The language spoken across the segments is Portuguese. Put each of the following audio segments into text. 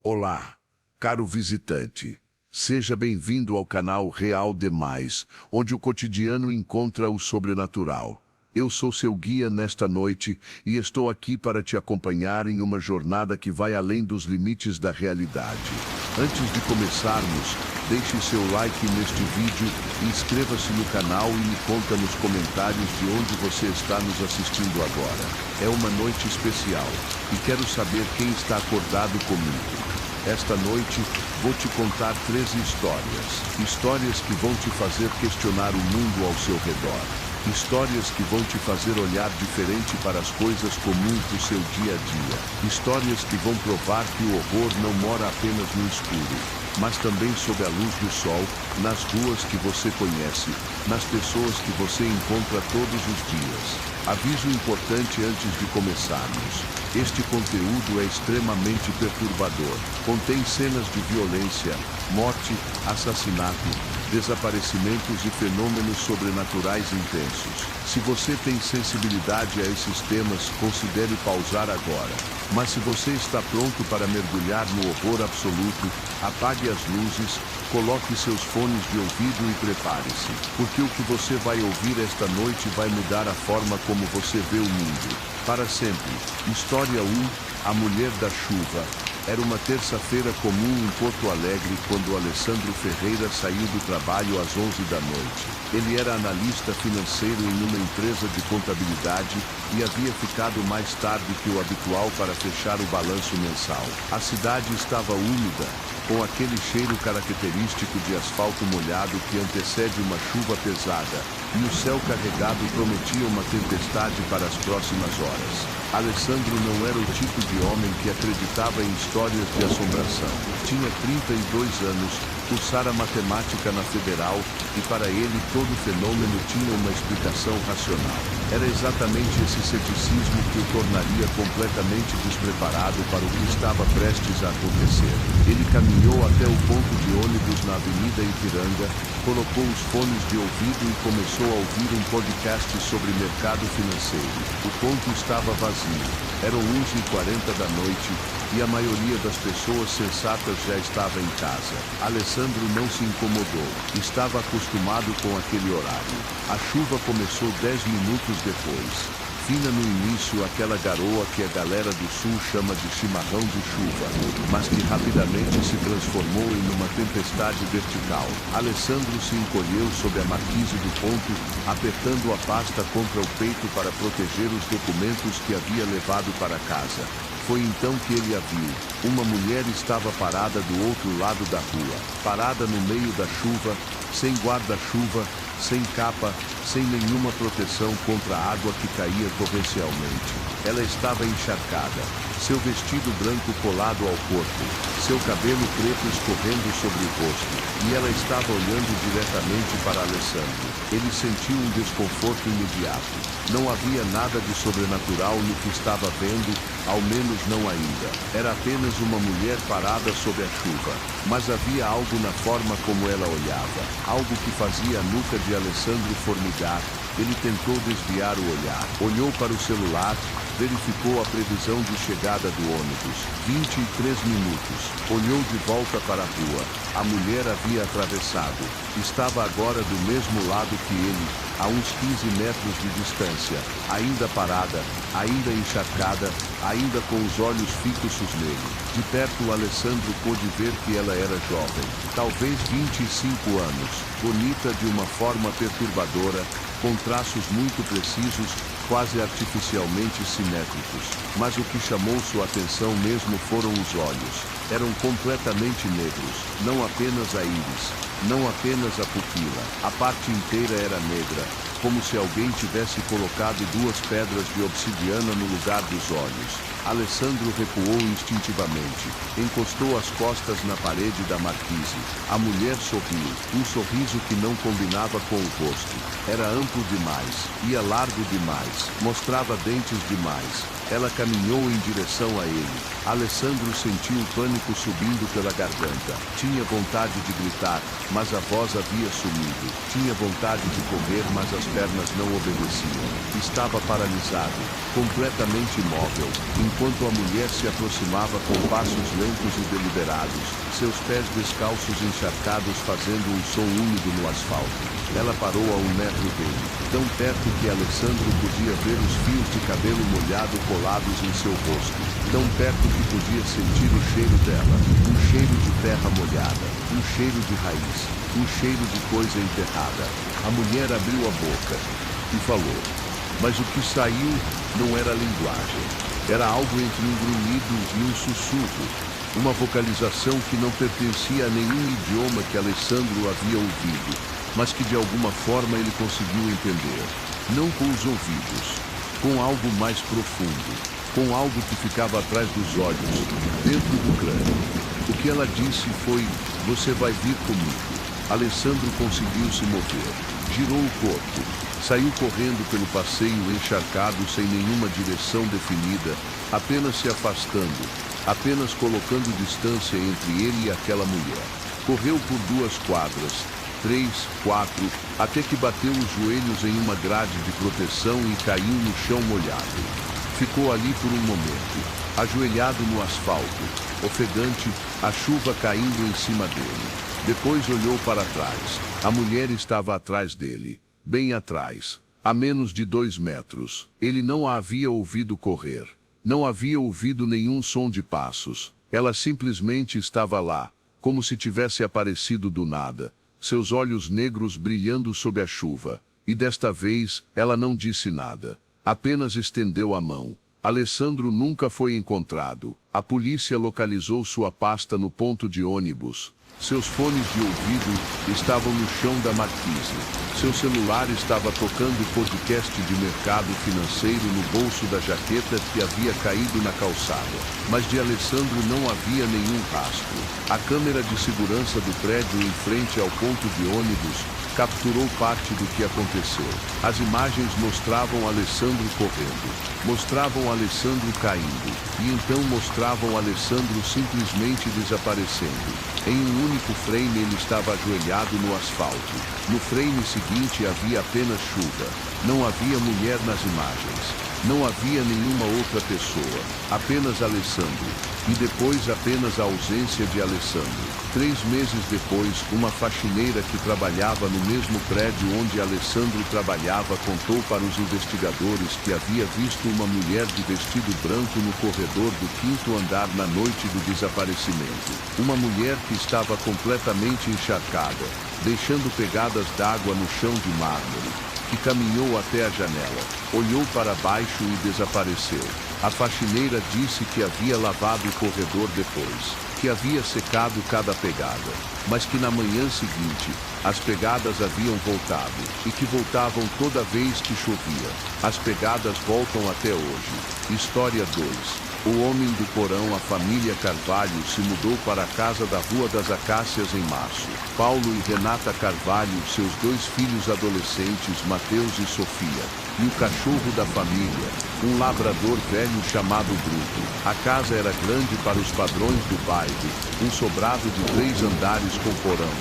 Olá, caro visitante. Seja bem-vindo ao canal Real Demais, onde o cotidiano encontra o sobrenatural. Eu sou seu guia nesta noite e estou aqui para te acompanhar em uma jornada que vai além dos limites da realidade. Antes de começarmos, deixe seu like neste vídeo, inscreva-se no canal e me conta nos comentários de onde você está nos assistindo agora. É uma noite especial e quero saber quem está acordado comigo. Esta noite, vou te contar 13 histórias que vão te fazer questionar o mundo ao seu redor. Histórias que vão te fazer olhar diferente para as coisas comuns do seu dia a dia. Histórias que vão provar que o horror não mora apenas no escuro, mas também sob a luz do sol, nas ruas que você conhece, nas pessoas que você encontra todos os dias. Aviso importante antes de começarmos. Este conteúdo é extremamente perturbador. Contém cenas de violência, morte, assassinato, desaparecimentos e fenômenos sobrenaturais intensos. Se você tem sensibilidade a esses temas, considere pausar agora. Mas se você está pronto para mergulhar no horror absoluto, apague as luzes, coloque seus fones de ouvido e prepare-se, porque o que você vai ouvir esta noite vai mudar a forma como você vê o mundo, para sempre. História 1: A Mulher da Chuva. Era uma terça-feira comum em Porto Alegre quando Alessandro Ferreira saiu do trabalho às 11 da noite. Ele era analista financeiro em uma empresa de contabilidade e havia ficado mais tarde que o habitual para fechar o balanço mensal. A cidade estava úmida, com aquele cheiro característico de asfalto molhado que antecede uma chuva pesada, e o céu carregado prometia uma tempestade para as próximas horas. Alessandro não era o tipo de homem que acreditava em histórias de assombração. Tinha 32 anos, cursara matemática na Federal, e para ele todo fenômeno tinha uma explicação racional. Era exatamente esse ceticismo que o tornaria completamente despreparado para o que estava prestes a acontecer. Ele caminhou até o ponto de ônibus na Avenida Ipiranga, colocou os fones de ouvido e começou a ouvir um podcast sobre mercado financeiro. O ponto estava vazio. Eram 11h40 da noite e a maioria das pessoas sensatas já estava em casa. Alessandro não se incomodou. Estava acostumado com aquele horário. A chuva começou 10 minutos depois. Fina no início, aquela garoa que a galera do sul chama de chimarrão de chuva, mas que rapidamente se transformou em uma tempestade vertical. Alessandro se encolheu sob a marquise do ponto, apertando a pasta contra o peito para proteger os documentos que havia levado para casa. Foi então que ele a viu. Uma mulher estava parada do outro lado da rua, parada no meio da chuva, sem guarda-chuva, sem capa, sem nenhuma proteção contra a água que caía torrencialmente. Ela estava encharcada, seu vestido branco colado ao corpo, seu cabelo preto escorrendo sobre o rosto, e ela estava olhando diretamente para Alessandro. Ele sentiu um desconforto imediato. Não havia nada de sobrenatural no que estava vendo, ao menos não ainda. Era apenas uma mulher parada sob a chuva, mas havia algo na forma como ela olhava, algo que fazia a nuca de Alessandro formigar. Ele tentou desviar o olhar, olhou para o celular, verificou a previsão de chegada do ônibus, 23 minutos, olhou de volta para a rua. A mulher havia atravessado, estava agora do mesmo lado que ele, a uns 15 metros de distância, ainda parada, ainda encharcada, ainda com os olhos fixos nele. De perto, Alessandro pôde ver que ela era jovem, talvez 25 anos, bonita de uma forma perturbadora, com traços muito precisos, quase artificialmente simétricos. Mas o que chamou sua atenção mesmo foram os olhos. Eram completamente negros, não apenas a íris, não apenas a pupila. A parte inteira era negra, como se alguém tivesse colocado 2 pedras de obsidiana no lugar dos olhos. Alessandro recuou instintivamente, encostou as costas na parede da marquise. A mulher sorriu, um sorriso que não combinava com o rosto. Era amplo demais, ia largo demais, mostrava dentes demais. Ela caminhou em direção a ele. Alessandro sentiu o pânico subindo pela garganta. Tinha vontade de gritar, mas a voz havia sumido. Tinha vontade de correr, mas as pernas não obedeciam. Estava paralisado, completamente imóvel, enquanto a mulher se aproximava com passos lentos e deliberados, seus pés descalços encharcados fazendo um som úmido no asfalto. Ela parou a 1 metro dele, tão perto que Alessandro podia ver os fios de cabelo molhado colados em seu rosto, tão perto que podia sentir o cheiro dela, um cheiro de terra molhada, um cheiro de raiz, um cheiro de coisa enterrada. A mulher abriu a boca e falou, mas o que saiu não era linguagem. Era algo entre um grunhido e um sussurro, uma vocalização que não pertencia a nenhum idioma que Alessandro havia ouvido, mas que de alguma forma ele conseguiu entender. Não com os ouvidos, com algo mais profundo, com algo que ficava atrás dos olhos, dentro do crânio. O que ela disse foi, você vai vir comigo. Alessandro conseguiu se mover, girou o corpo, saiu correndo pelo passeio encharcado sem nenhuma direção definida, apenas se afastando, apenas colocando distância entre ele e aquela mulher. Correu por 2 quadras, 3, 4, até que bateu os joelhos em uma grade de proteção e caiu no chão molhado. Ficou ali por um momento, ajoelhado no asfalto, ofegante, a chuva caindo em cima dele. Depois olhou para trás. A mulher estava atrás dele, bem atrás, a menos de 2 metros. Ele não a havia ouvido correr. Não havia ouvido nenhum som de passos. Ela simplesmente estava lá, como se tivesse aparecido do nada, seus olhos negros brilhando sob a chuva. E desta vez, ela não disse nada. Apenas estendeu a mão. Alessandro nunca foi encontrado. A polícia localizou sua pasta no ponto de ônibus. Seus fones de ouvido estavam no chão da marquise. Seu celular estava tocando podcast de mercado financeiro no bolso da jaqueta que havia caído na calçada. Mas de Alessandro não havia nenhum rastro. A câmera de segurança do prédio em frente ao ponto de ônibus capturou parte do que aconteceu. As imagens mostravam Alessandro correndo, mostravam Alessandro caindo, e então mostravam Alessandro simplesmente desaparecendo. Em um único frame ele estava ajoelhado no asfalto. No frame seguinte havia apenas chuva. Não havia mulher nas imagens. Não havia nenhuma outra pessoa. Apenas Alessandro. E depois apenas a ausência de Alessandro. 3 meses depois, uma faxineira que trabalhava no mesmo prédio onde Alessandro trabalhava contou para os investigadores que havia visto uma mulher de vestido branco no corredor do 5º andar na noite do desaparecimento. Uma mulher que estava completamente encharcada, deixando pegadas d'água no chão de mármore, que caminhou até a janela, olhou para baixo e desapareceu. A faxineira disse que havia lavado o corredor depois, que havia secado cada pegada, mas que na manhã seguinte, as pegadas haviam voltado, e que voltavam toda vez que chovia. As pegadas voltam até hoje. História 2. O homem do porão. A família Carvalho se mudou para a casa da Rua das Acácias em março. Paulo e Renata Carvalho, seus 2 filhos adolescentes, Mateus e Sofia, e o cachorro da família, um labrador velho chamado Bruto. A casa era grande para os padrões do bairro, um sobrado de 3 andares com porão,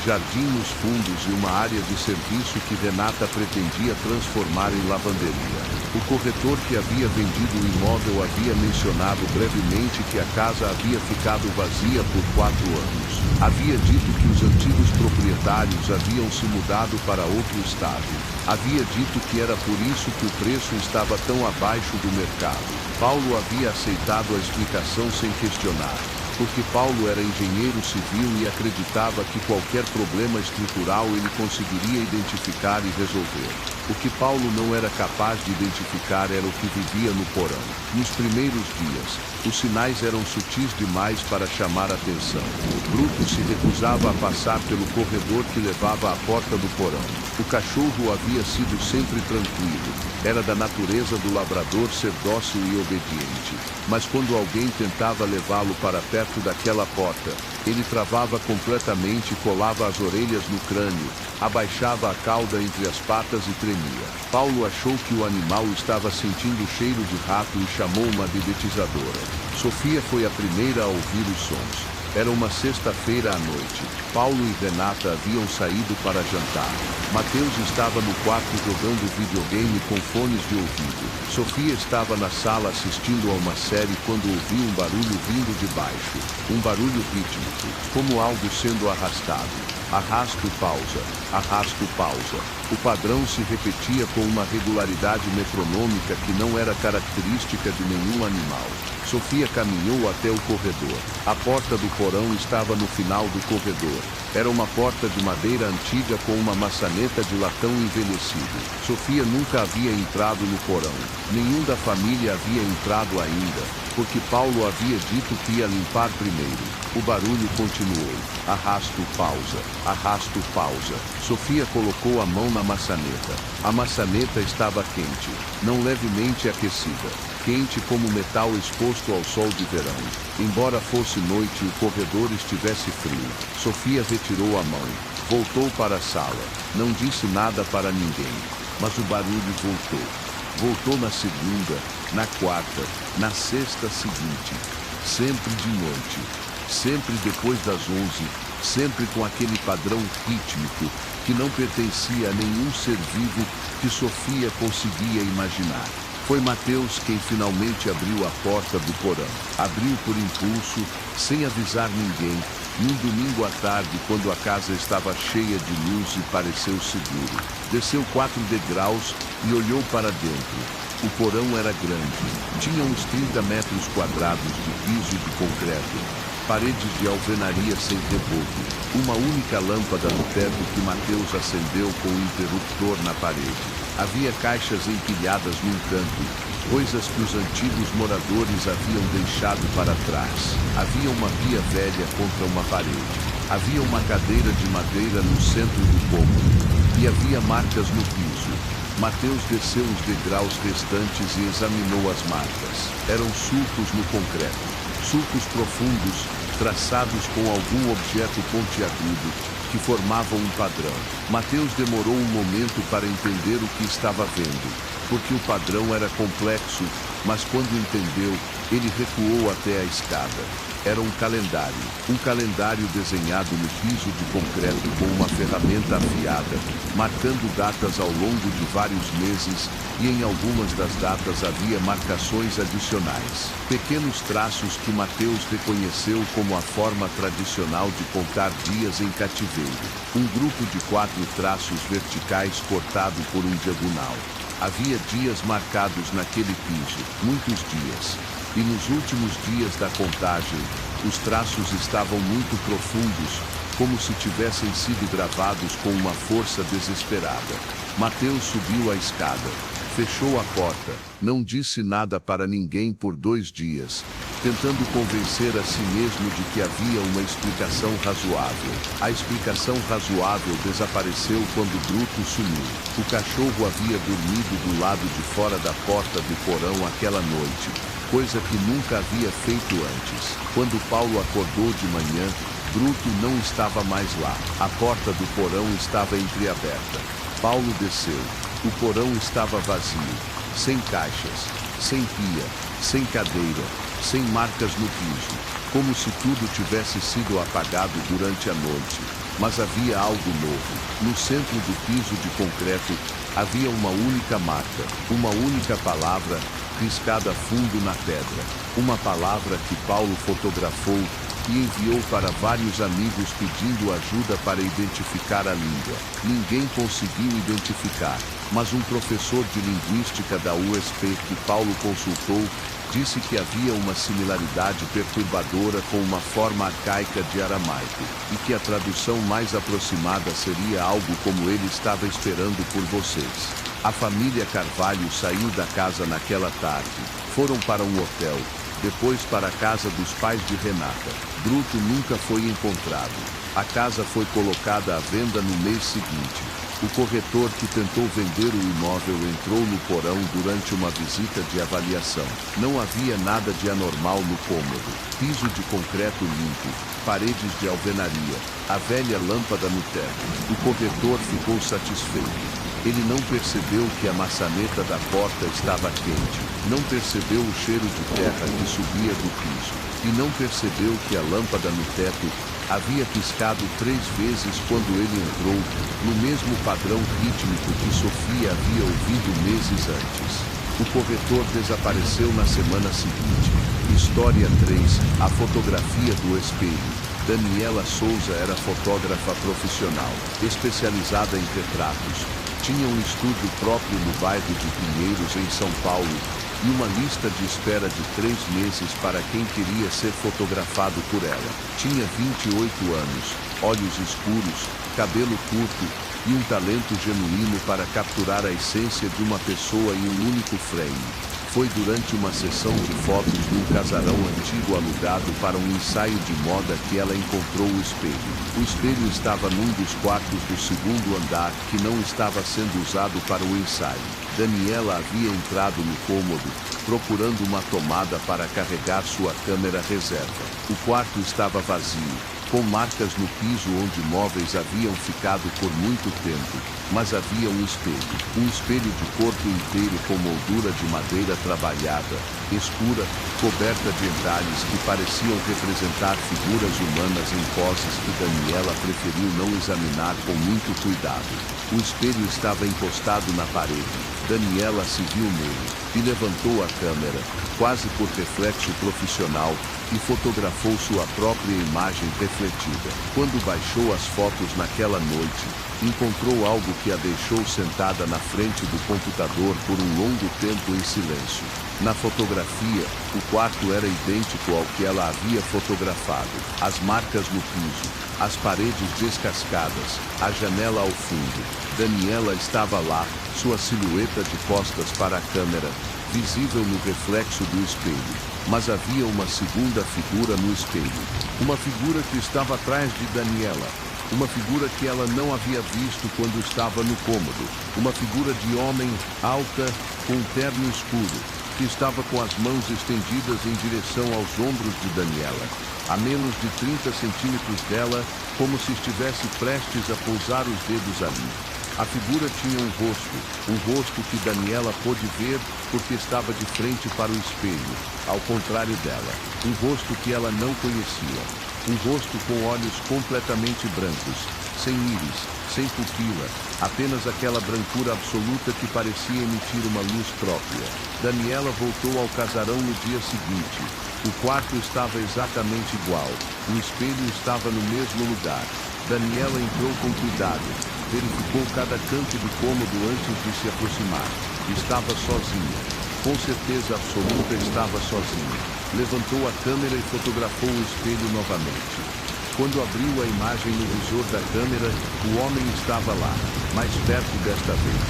jardim nos fundos e uma área de serviço que Renata pretendia transformar em lavanderia. O corretor que havia vendido o imóvel havia mencionado brevemente que a casa havia ficado vazia por 4 anos. Havia dito que os antigos proprietários haviam se mudado para outro estado. Havia dito que era por isso que o preço estava tão abaixo do mercado. Paulo havia aceitado a explicação sem questionar, porque Paulo era engenheiro civil e acreditava que qualquer problema estrutural ele conseguiria identificar e resolver. O que Paulo não era capaz de identificar era o que vivia no porão. Nos primeiros dias, os sinais eram sutis demais para chamar a atenção. Bruto se recusava a passar pelo corredor que levava à porta do porão. O cachorro havia sido sempre tranquilo. Era da natureza do labrador ser dócil e obediente. Mas quando alguém tentava levá-lo para perto daquela porta, Ele travava completamente e colava as orelhas no crânio, abaixava a cauda entre as patas e tremia. Paulo achou que o animal estava sentindo o cheiro de rato e chamou uma dedetizadora. Sofia foi a primeira a ouvir os sons. Era uma sexta-feira à noite. Paulo e Renata haviam saído para jantar. Mateus estava no quarto jogando videogame com fones de ouvido. Sofia estava na sala assistindo a uma série quando ouviu um barulho vindo de baixo. Um barulho rítmico, como algo sendo arrastado. Arrasto, pausa. Arrasto, pausa. O padrão se repetia com uma regularidade metronômica que não era característica de nenhum animal. Sofia caminhou até o corredor. A porta do porão estava no final do corredor. Era uma porta de madeira antiga com uma maçaneta de latão envelhecido. Sofia nunca havia entrado no porão. Nenhum da família havia entrado ainda, porque Paulo havia dito que ia limpar primeiro. O barulho continuou. Arrasto, pausa. Arrasto, pausa. Sofia colocou a mão na maçaneta. A maçaneta estava quente, não levemente aquecida. Quente como metal exposto ao sol de verão. Embora fosse noite e o corredor estivesse frio, Sofia retirou a mão. Voltou para a sala. Não disse nada para ninguém. Mas o barulho voltou. Voltou na segunda, na quarta, na sexta seguinte. Sempre de noite. Sempre depois das 11, sempre com aquele padrão rítmico que não pertencia a nenhum ser vivo que Sofia conseguia imaginar. Foi Mateus quem finalmente abriu a porta do porão. Abriu por impulso, sem avisar ninguém, num domingo à tarde quando a casa estava cheia de luz e pareceu seguro. Desceu 4 degraus e olhou para dentro. O porão era grande, tinha uns 30 metros quadrados de piso de concreto. Paredes de alvenaria sem reboco, uma única lâmpada no teto que Mateus acendeu com um interruptor na parede. Havia caixas empilhadas num canto, coisas que os antigos moradores haviam deixado para trás. Havia uma pia velha contra uma parede. Havia uma cadeira de madeira no centro do cômodo. E havia marcas no piso. Mateus desceu os degraus restantes e examinou as marcas. Eram sulcos no concreto. Sulcos profundos, traçados com algum objeto pontiagudo, que formavam um padrão. Mateus demorou um momento para entender o que estava vendo, porque o padrão era complexo, mas quando entendeu, ele recuou até a escada. Era um calendário desenhado no piso de concreto com uma ferramenta afiada, marcando datas ao longo de vários meses, e em algumas das datas havia marcações adicionais. Pequenos traços que Mateus reconheceu como a forma tradicional de contar dias em cativeiro. Um grupo de 4 traços verticais cortado por um diagonal. Havia dias marcados naquele piso, muitos dias. E nos últimos dias da contagem, os traços estavam muito profundos, como se tivessem sido gravados com uma força desesperada. Mateus subiu a escada, fechou a porta, não disse nada para ninguém por 2 dias, tentando convencer a si mesmo de que havia uma explicação razoável. A explicação razoável desapareceu quando Bruto sumiu. O cachorro havia dormido do lado de fora da porta do porão aquela noite, coisa que nunca havia feito antes. Quando Paulo acordou de manhã, Bruto não estava mais lá. A porta do porão estava entreaberta. Paulo desceu. O porão estava vazio, sem caixas, sem pia, sem cadeira, sem marcas no piso, como se tudo tivesse sido apagado durante a noite. Mas havia algo novo. No centro do piso de concreto, havia uma única marca, uma única palavra, riscada a fundo na pedra. Uma palavra que Paulo fotografou e enviou para vários amigos pedindo ajuda para identificar a língua. Ninguém conseguiu identificar, mas um professor de linguística da USP que Paulo consultou disse que havia uma similaridade perturbadora com uma forma arcaica de aramaico, e que a tradução mais aproximada seria algo como ele estava esperando por vocês. A família Carvalho saiu da casa naquela tarde. Foram para um hotel, depois para a casa dos pais de Renata. Bruto nunca foi encontrado. A casa foi colocada à venda no mês seguinte. O corretor que tentou vender o imóvel entrou no porão durante uma visita de avaliação. Não havia nada de anormal no cômodo. Piso de concreto limpo, paredes de alvenaria, a velha lâmpada no teto. O corretor ficou satisfeito. Ele não percebeu que a maçaneta da porta estava quente, não percebeu o cheiro de terra que subia do piso, e não percebeu que a lâmpada no teto havia piscado 3 vezes quando ele entrou, no mesmo padrão rítmico que Sofia havia ouvido meses antes. O corretor desapareceu na semana seguinte. História 3. A fotografia do espelho. Daniela Souza era fotógrafa profissional, especializada em retratos. Tinha um estúdio próprio no bairro de Pinheiros, em São Paulo, e uma lista de espera de 3 meses para quem queria ser fotografado por ela. Tinha 28 anos, olhos escuros, cabelo curto e um talento genuíno para capturar a essência de uma pessoa em um único frame. Foi durante uma sessão de fotos num casarão antigo alugado para um ensaio de moda que ela encontrou o espelho. O espelho estava num dos quartos do segundo andar que não estava sendo usado para o ensaio. Daniela havia entrado no cômodo, procurando uma tomada para carregar sua câmera reserva. O quarto estava vazio, com marcas no piso onde móveis haviam ficado por muito tempo, mas havia um espelho de corpo inteiro com moldura de madeira trabalhada, escura, coberta de entalhes que pareciam representar figuras humanas em poses que Daniela preferiu não examinar com muito cuidado. O espelho estava encostado na parede. Daniela se viu nele e levantou a câmera, quase por reflexo profissional, e fotografou sua própria imagem refletida. Quando baixou as fotos naquela noite, encontrou algo que a deixou sentada na frente do computador por um longo tempo em silêncio. Na fotografia, o quarto era idêntico ao que ela havia fotografado. As marcas no piso, as paredes descascadas, a janela ao fundo. Daniela estava lá, sua silhueta de costas para a câmera, visível no reflexo do espelho. Mas havia uma segunda figura no espelho. Uma figura que estava atrás de Daniela. Uma figura que ela não havia visto quando estava no cômodo. Uma figura de homem, alta, com um terno escuro, que estava com as mãos estendidas em direção aos ombros de Daniela, a menos de 30 centímetros dela, como se estivesse prestes a pousar os dedos ali. A figura tinha um rosto que Daniela pôde ver porque estava de frente para o espelho, ao contrário dela. Um rosto que ela não conhecia. Um rosto com olhos completamente brancos, sem íris, sem pupila, apenas aquela brancura absoluta que parecia emitir uma luz própria. Daniela voltou ao casarão no dia seguinte. O quarto estava exatamente igual. O espelho estava no mesmo lugar. Daniela entrou com cuidado, verificou cada canto do cômodo antes de se aproximar. Estava sozinha. Com certeza absoluta estava sozinha. Levantou a câmera e fotografou o espelho novamente. Quando abriu a imagem no visor da câmera, o homem estava lá, mais perto desta vez.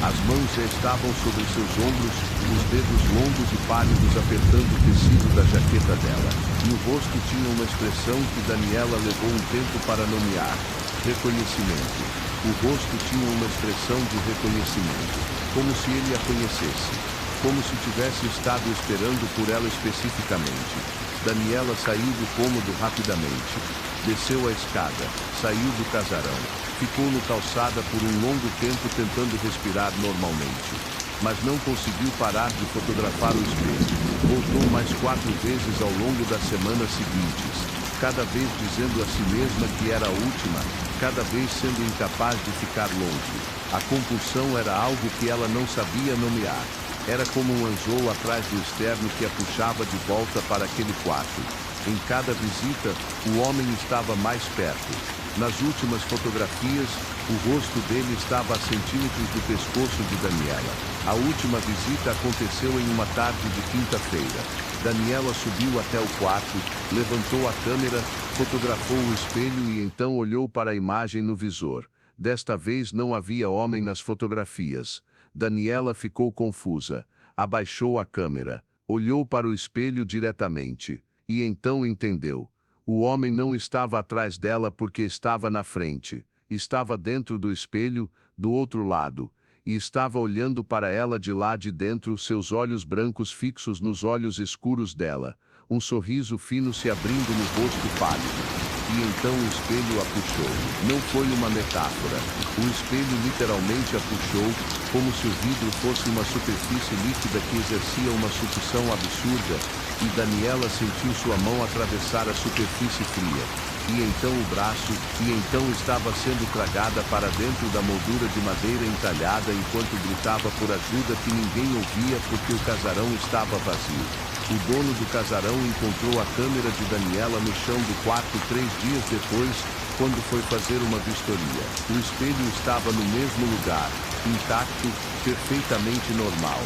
As mãos já estavam sobre seus ombros, os dedos longos e pálidos apertando o tecido da jaqueta dela. E o rosto tinha uma expressão que Daniela levou um tempo para nomear: reconhecimento. O rosto tinha uma expressão de reconhecimento, como se ele a conhecesse, como se tivesse estado esperando por ela especificamente. Daniela saiu do cômodo rapidamente, desceu a escada, saiu do casarão, ficou no calçada por um longo tempo tentando respirar normalmente, mas não conseguiu parar de fotografar o espelho. Voltou mais 4 vezes ao longo das semanas seguintes, cada vez dizendo a si mesma que era a última, cada vez sendo incapaz de ficar longe. A compulsão era algo que ela não sabia nomear. Era como um anzol atrás do externo que a puxava de volta para aquele quarto. Em cada visita, o homem estava mais perto. Nas últimas fotografias, o rosto dele estava a centímetros do pescoço de Daniela. A última visita aconteceu em uma tarde de quinta-feira. Daniela subiu até o quarto, levantou a câmera, fotografou o espelho e então olhou para a imagem no visor. Desta vez não havia homem nas fotografias. Daniela ficou confusa, abaixou a câmera, olhou para o espelho diretamente, e então entendeu. O homem não estava atrás dela porque estava na frente, estava dentro do espelho, do outro lado, e estava olhando para ela de lá de dentro, seus olhos brancos fixos nos olhos escuros dela, um sorriso fino se abrindo no rosto pálido. E então o espelho a puxou. Não foi uma metáfora. O espelho literalmente a puxou, como se o vidro fosse uma superfície líquida que exercia uma sucção absurda, e Daniela sentiu sua mão atravessar a superfície fria. E então o braço, e então estava sendo tragada para dentro da moldura de madeira entalhada enquanto gritava por ajuda que ninguém ouvia porque o casarão estava vazio. O dono do casarão encontrou a câmera de Daniela no chão do quarto 3 dias depois, quando foi fazer uma vistoria. O espelho estava no mesmo lugar, intacto, perfeitamente normal.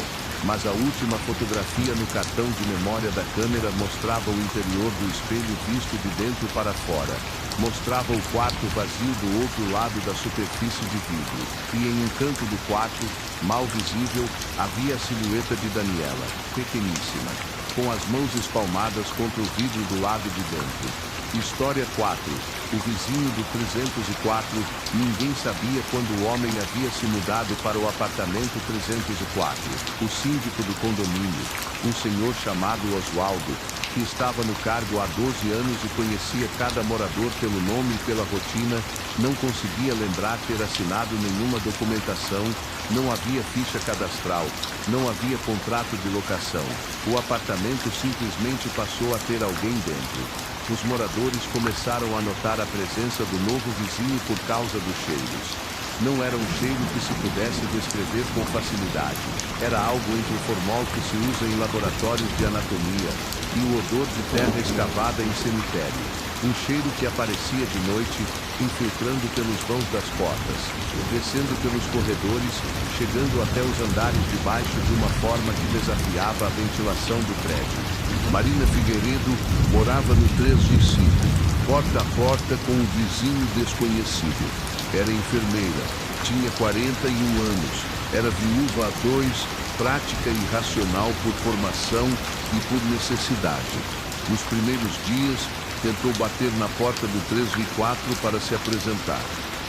Mas a última fotografia no cartão de memória da câmera mostrava o interior do espelho visto de dentro para fora. Mostrava o quarto vazio do outro lado da superfície de vidro. E em um canto do quarto, mal visível, havia a silhueta de Daniela, pequeníssima, com as mãos espalmadas contra o vidro do lado de dentro. História 4. O vizinho do 304, ninguém sabia quando o homem havia se mudado para o apartamento 304. O síndico do condomínio, um senhor chamado Oswaldo, que estava no cargo há 12 anos e conhecia cada morador pelo nome e pela rotina, não conseguia lembrar ter assinado nenhuma documentação, não havia ficha cadastral, não havia contrato de locação. O apartamento simplesmente passou a ter alguém dentro. Os moradores começaram a notar a presença do novo vizinho por causa dos cheiros. Não era um cheiro que se pudesse descrever com facilidade. Era algo entre o formol que se usa em laboratórios de anatomia e o odor de terra escavada em cemitério. Um cheiro que aparecia de noite, infiltrando pelos vãos das portas, descendo pelos corredores, chegando até os andares de baixo de uma forma que desafiava a ventilação do prédio. Marina Figueiredo morava no 305, porta a porta com um vizinho desconhecido. Era enfermeira, tinha 41 anos, era viúva há 2, prática e racional por formação e por necessidade. Nos primeiros dias, tentou bater na porta do 304 para se apresentar.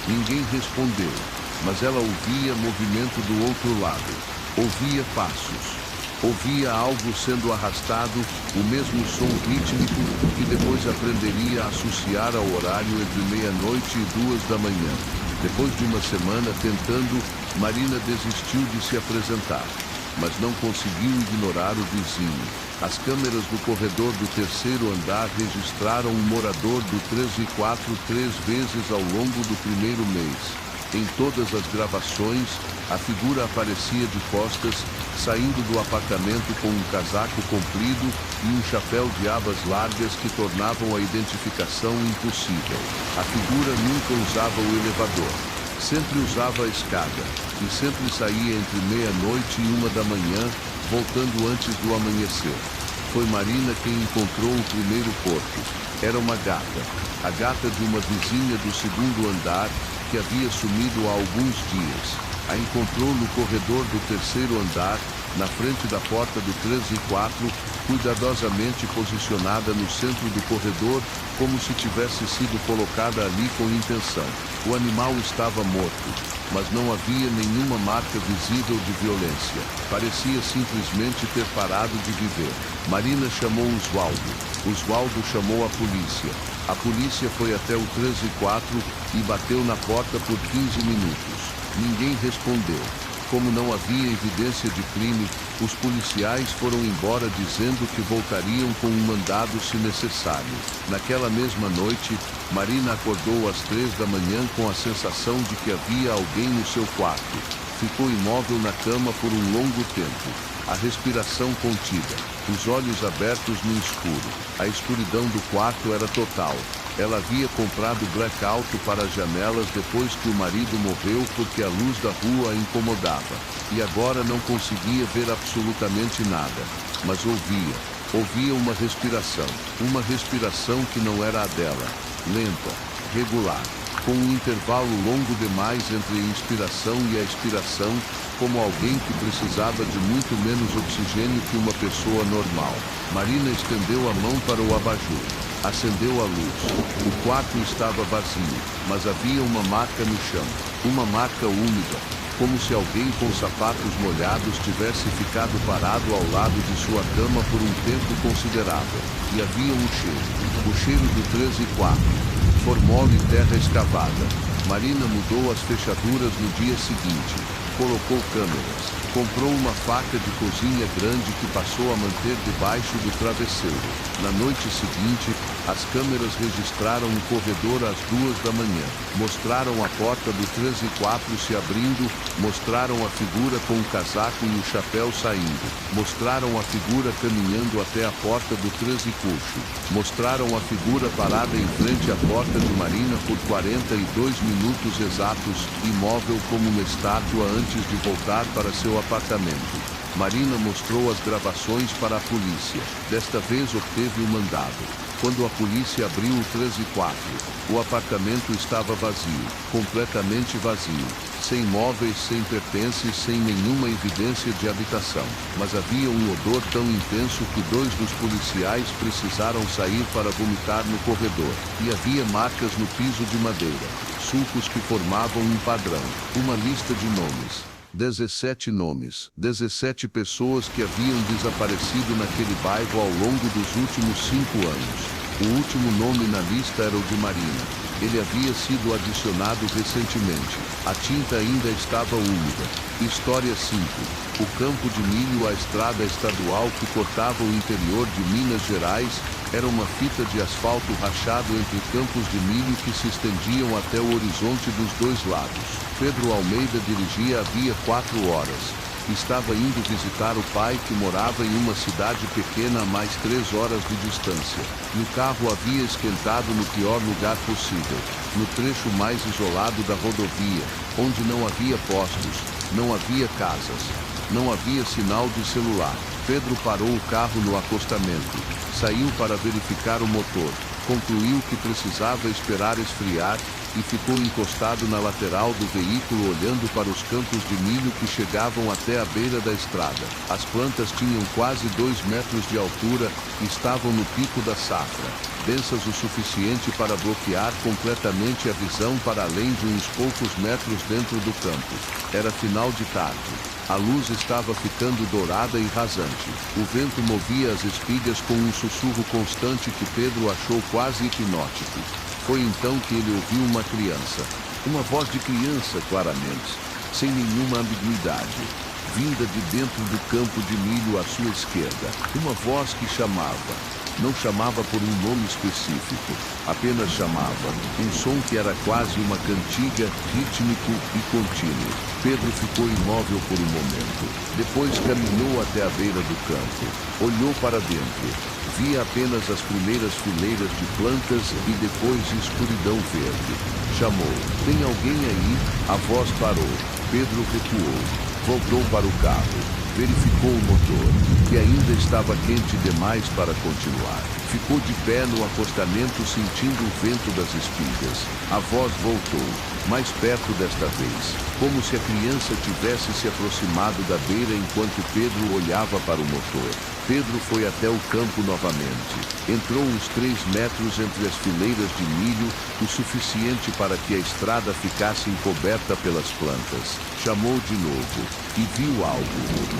Ninguém respondeu, mas ela ouvia movimento do outro lado. Ouvia passos. Ouvia algo sendo arrastado, o mesmo som rítmico, que depois aprenderia a associar ao horário entre meia-noite e 2 da manhã. Depois de uma semana tentando, Marina desistiu de se apresentar, mas não conseguiu ignorar o vizinho. As câmeras do corredor do 3º andar registraram um morador do 304 3 vezes ao longo do primeiro mês. Em todas as gravações, a figura aparecia de costas, saindo do apartamento com um casaco comprido e um chapéu de abas largas que tornavam a identificação impossível. A figura nunca usava o elevador, sempre usava a escada, e sempre saía entre meia-noite e 1 da manhã, voltando antes do amanhecer. Foi Marina quem encontrou o primeiro corpo. Era uma gata, a gata de uma vizinha do 2º andar, que havia sumido há alguns dias. A encontrou no corredor do 3º andar, na frente da porta do 304, cuidadosamente posicionada no centro do corredor, como se tivesse sido colocada ali com intenção. O animal estava morto, mas não havia nenhuma marca visível de violência. Parecia simplesmente ter parado de viver. Marina chamou Oswaldo. Oswaldo chamou a polícia. A polícia foi até o 304 e bateu na porta por 15 minutos. Ninguém respondeu. Como não havia evidência de crime, os policiais foram embora dizendo que voltariam com um mandado se necessário. Naquela mesma noite, Marina acordou às 3 da manhã com a sensação de que havia alguém no seu quarto. Ficou imóvel na cama por um longo tempo. A respiração contida, os olhos abertos no escuro. A escuridão do quarto era total. Ela havia comprado blackout para as janelas depois que o marido morreu porque a luz da rua a incomodava. E agora não conseguia ver absolutamente nada. Mas ouvia uma respiração que não era a dela. Lenta, regular, com um intervalo longo demais entre a inspiração e a expiração, como alguém que precisava de muito menos oxigênio que uma pessoa normal. Marina estendeu a mão para o abajur. Acendeu a luz. O quarto estava vazio, mas havia uma marca no chão. Uma marca úmida, como se alguém com sapatos molhados tivesse ficado parado ao lado de sua cama por um tempo considerável. E havia um cheiro. O cheiro do 13 e 4. Formol e terra escavada. Marina mudou as fechaduras no dia seguinte. Colocou câmeras. Comprou uma faca de cozinha grande que passou a manter debaixo do travesseiro. Na noite seguinte, as câmeras registraram um corredor às 2 da manhã. Mostraram a porta do 13 e 4 se abrindo. Mostraram a figura com o casaco e o chapéu saindo. Mostraram a figura caminhando até a porta do 13 e coxo. Mostraram a figura parada em frente à porta de Marina por 42 minutos exatos, imóvel como uma estátua antes de voltar para seu apartamento. Marina mostrou as gravações para a polícia. Desta vez obteve o mandado. Quando a polícia abriu o 13 e 4, o apartamento estava vazio, completamente vazio, sem móveis, sem pertences, sem nenhuma evidência de habitação. Mas havia um odor tão intenso que 2 dos policiais precisaram sair para vomitar no corredor. E havia marcas no piso de madeira, sulcos que formavam um padrão, uma lista de nomes. 17 nomes, 17 pessoas que haviam desaparecido naquele bairro ao longo dos últimos 5 anos. O último nome na lista era o de Marina. Ele havia sido adicionado recentemente. A tinta ainda estava úmida. História 5. O campo de milho, a estrada estadual que cortava o interior de Minas Gerais, era uma fita de asfalto rachado entre campos de milho que se estendiam até o horizonte dos 2 lados. Pedro Almeida dirigia havia 4 horas. Estava indo visitar o pai que morava em uma cidade pequena a mais 3 horas de distância. No carro havia esquentado no pior lugar possível, no trecho mais isolado da rodovia, onde não havia postos, não havia casas, não havia sinal de celular. Pedro parou o carro no acostamento, saiu para verificar o motor, concluiu que precisava esperar esfriar e ficou encostado na lateral do veículo olhando para os campos de milho que chegavam até a beira da estrada. As plantas tinham quase 2 metros de altura e estavam no pico da safra, densas o suficiente para bloquear completamente a visão para além de uns poucos metros dentro do campo. Era final de tarde. A luz estava ficando dourada e rasante. O vento movia as espigas com um sussurro constante que Pedro achou quase hipnótico. Foi então que ele ouviu uma criança. Uma voz de criança, claramente, sem nenhuma ambiguidade, vinda de dentro do campo de milho à sua esquerda. Uma voz que chamava. Não chamava por um nome específico, apenas chamava. Um som que era quase uma cantiga, rítmico e contínuo. Pedro ficou imóvel por um momento. Depois caminhou até a beira do campo. Olhou para dentro. Via apenas as primeiras fileiras de plantas e depois escuridão verde. Chamou. Tem alguém aí? A voz parou. Pedro recuou. Voltou para o carro. Verificou o motor, que ainda estava quente demais para continuar. Ficou de pé no acostamento sentindo o vento das espigas. A voz voltou, mais perto desta vez, como se a criança tivesse se aproximado da beira enquanto Pedro olhava para o motor. Pedro foi até o campo novamente. Entrou uns 3 metros entre as fileiras de milho, o suficiente para que a estrada ficasse encoberta pelas plantas. Chamou de novo e viu algo.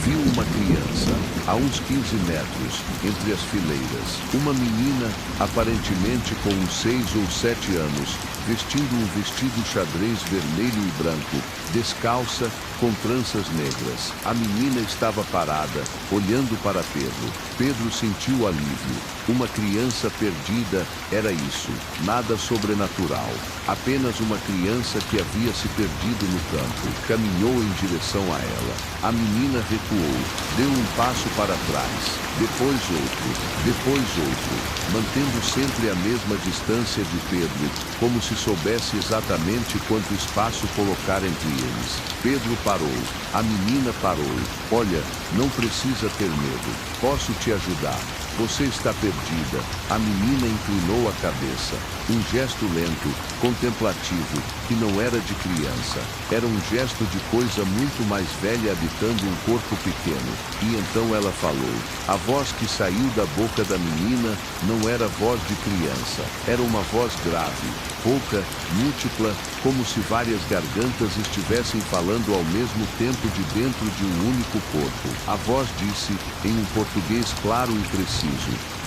Viu uma criança, a uns 15 metros, entre as fileiras. Uma menina, aparentemente com uns 6 ou 7 anos, vestindo um vestido xadrez vermelho e branco, descalça, com tranças negras. A menina estava parada, olhando para Pedro. Pedro sentiu alívio. Uma criança perdida, era isso. Nada sobrenatural. Apenas uma criança que havia se perdido no campo. Caminhou em direção a ela. A menina recuou. Deu um passo para trás. Depois outro, mantendo sempre a mesma distância de Pedro, como se soubesse exatamente quanto espaço colocar entre eles. Pedro parou. A menina parou. Olha, não precisa ter medo. Posso te ajudar. Você está perdida. A menina inclinou a cabeça. Um gesto lento, contemplativo, que não era de criança. Era um gesto de coisa muito mais velha habitando um corpo pequeno. E então ela falou. A voz que saiu da boca da menina não era voz de criança. Era uma voz grave, rouca, múltipla, como se várias gargantas estivessem falando ao mesmo tempo de dentro de um único corpo. A voz disse, em um português claro e preciso,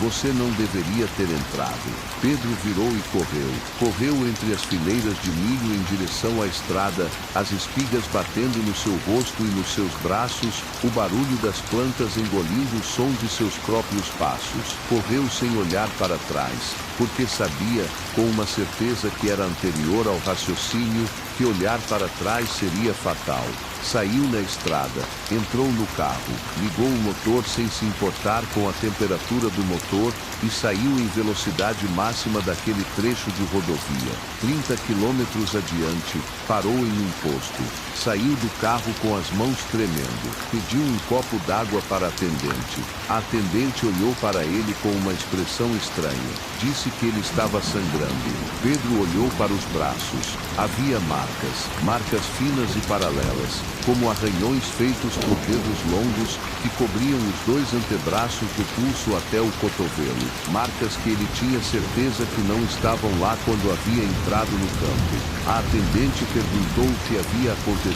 você não deveria ter entrado. Pedro virou e correu. Correu entre as fileiras de milho em direção à estrada, as espigas batendo no seu rosto e nos seus braços, o barulho das plantas engolindo o som de seus próprios passos. Correu sem olhar para trás, porque sabia, com uma certeza que era anterior ao raciocínio, que olhar para trás seria fatal. Saiu na estrada, entrou no carro, ligou o motor sem se importar com a temperatura do motor e saiu em velocidade máxima daquele trecho de rodovia. 30 quilômetros adiante, parou em um posto. Saiu do carro com as mãos tremendo. Pediu um copo d'água para a atendente. A atendente olhou para ele com uma expressão estranha. Disse que ele estava sangrando. Pedro olhou para os braços. Havia marcas finas e paralelas, como arranhões feitos por dedos longos que cobriam os dois antebraços do pulso até o cotovelo. Marcas que ele tinha certeza que não estavam lá quando havia entrado no campo. A atendente perguntou o que havia acontecido.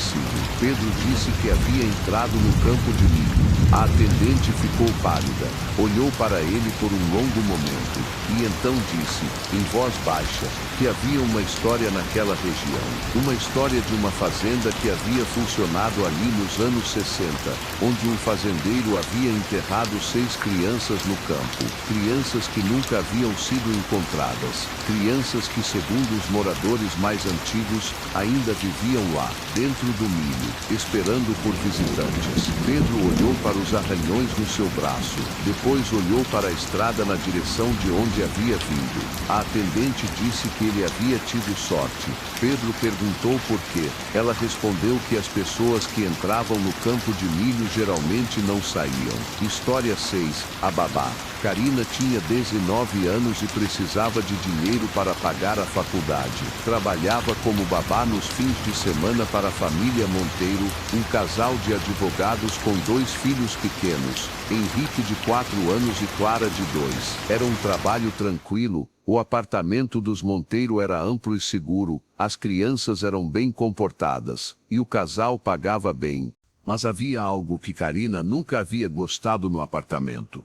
Pedro disse que havia entrado no campo de milho. A atendente ficou pálida, olhou para ele por um longo momento, e então disse, em voz baixa, que havia uma história naquela região. Uma história de uma fazenda que havia funcionado ali nos anos 60, onde um fazendeiro havia enterrado 6 crianças no campo. Crianças que nunca haviam sido encontradas. Crianças que, segundo os moradores mais antigos, ainda viviam lá, dentro do milho, esperando por visitantes. Pedro olhou para os arranhões no seu braço. Depois olhou para a estrada na direção de onde havia vindo. A atendente disse que ele havia tido sorte. Pedro perguntou por quê. Ela respondeu que as pessoas que entravam no campo de milho geralmente não saíam. História 6. A babá. Karina tinha 19 anos e precisava de dinheiro para pagar a faculdade. Trabalhava como babá nos fins de semana para a família Monteiro, um casal de advogados com 2 filhos pequenos, Henrique de 4 anos e Clara de 2. Era um trabalho tranquilo, o apartamento dos Monteiro era amplo e seguro, as crianças eram bem comportadas, e o casal pagava bem. Mas havia algo que Karina nunca havia gostado no apartamento.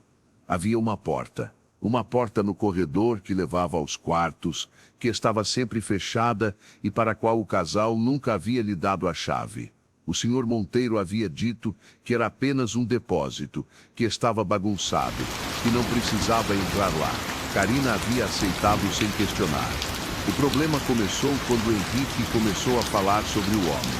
Havia uma porta no corredor que levava aos quartos, que estava sempre fechada e para a qual o casal nunca havia lhe dado a chave. O senhor Monteiro havia dito que era apenas um depósito, que estava bagunçado, que não precisava entrar lá. Karina havia aceitado sem questionar. O problema começou quando Henrique começou a falar sobre o homem.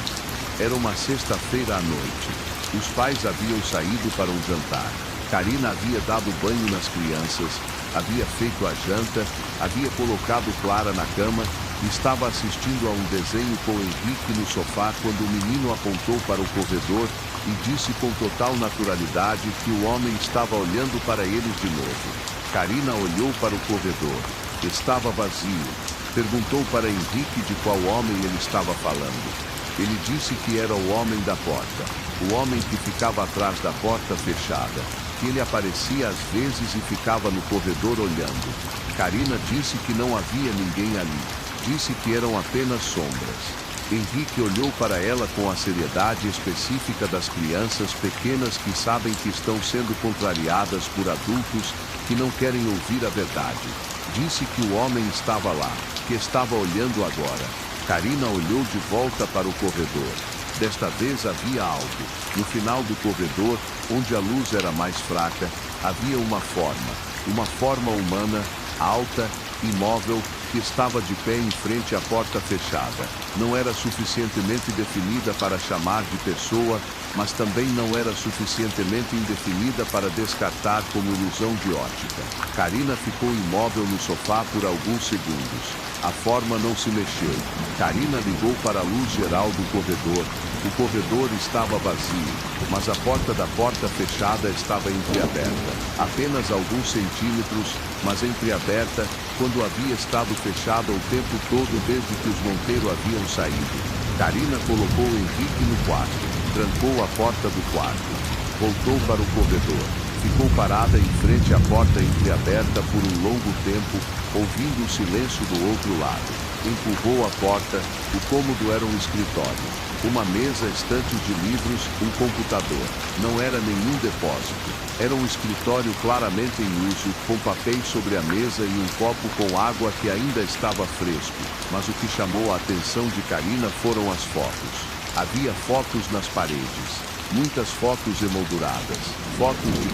Era uma sexta-feira à noite. Os pais haviam saído para um jantar. Karina havia dado banho nas crianças, havia feito a janta, havia colocado Clara na cama e estava assistindo a um desenho com Henrique no sofá quando o menino apontou para o corredor e disse com total naturalidade que o homem estava olhando para eles de novo. Karina olhou para o corredor. Estava vazio. Perguntou para Henrique de qual homem ele estava falando. Ele disse que era o homem da porta, o homem que ficava atrás da porta fechada. Ele aparecia às vezes e ficava no corredor olhando. Karina disse que não havia ninguém ali. Disse que eram apenas sombras. Henrique olhou para ela com a seriedade específica das crianças pequenas que sabem que estão sendo contrariadas por adultos que não querem ouvir a verdade. Disse que o homem estava lá, que estava olhando agora. Karina olhou de volta para o corredor. Desta vez havia algo. No final do corredor, onde a luz era mais fraca, havia uma forma humana, alta, imóvel, que estava de pé em frente à porta fechada. Não era suficientemente definida para chamar de pessoa, mas também não era suficientemente indefinida para descartar como ilusão de ótica. Karina ficou imóvel no sofá por alguns segundos. A forma não se mexeu. Karina ligou para a luz geral do corredor, O corredor estava vazio, mas a porta da porta fechada estava entreaberta. Apenas alguns centímetros, mas entreaberta, quando havia estado fechada o tempo todo desde que os Monteiro haviam saído. Karina colocou Henrique no quarto, trancou a porta do quarto, voltou para o corredor. Ficou parada em frente à porta entreaberta por um longo tempo, ouvindo o silêncio do outro lado. Empurrou a porta. O cômodo era um escritório. Uma mesa, estantes de livros, um computador. Não era nenhum depósito. Era um escritório claramente em uso, com papéis sobre a mesa e um copo com água que ainda estava fresco. Mas o que chamou a atenção de Karina foram as fotos. Havia fotos nas paredes. Muitas fotos emolduradas, fotos de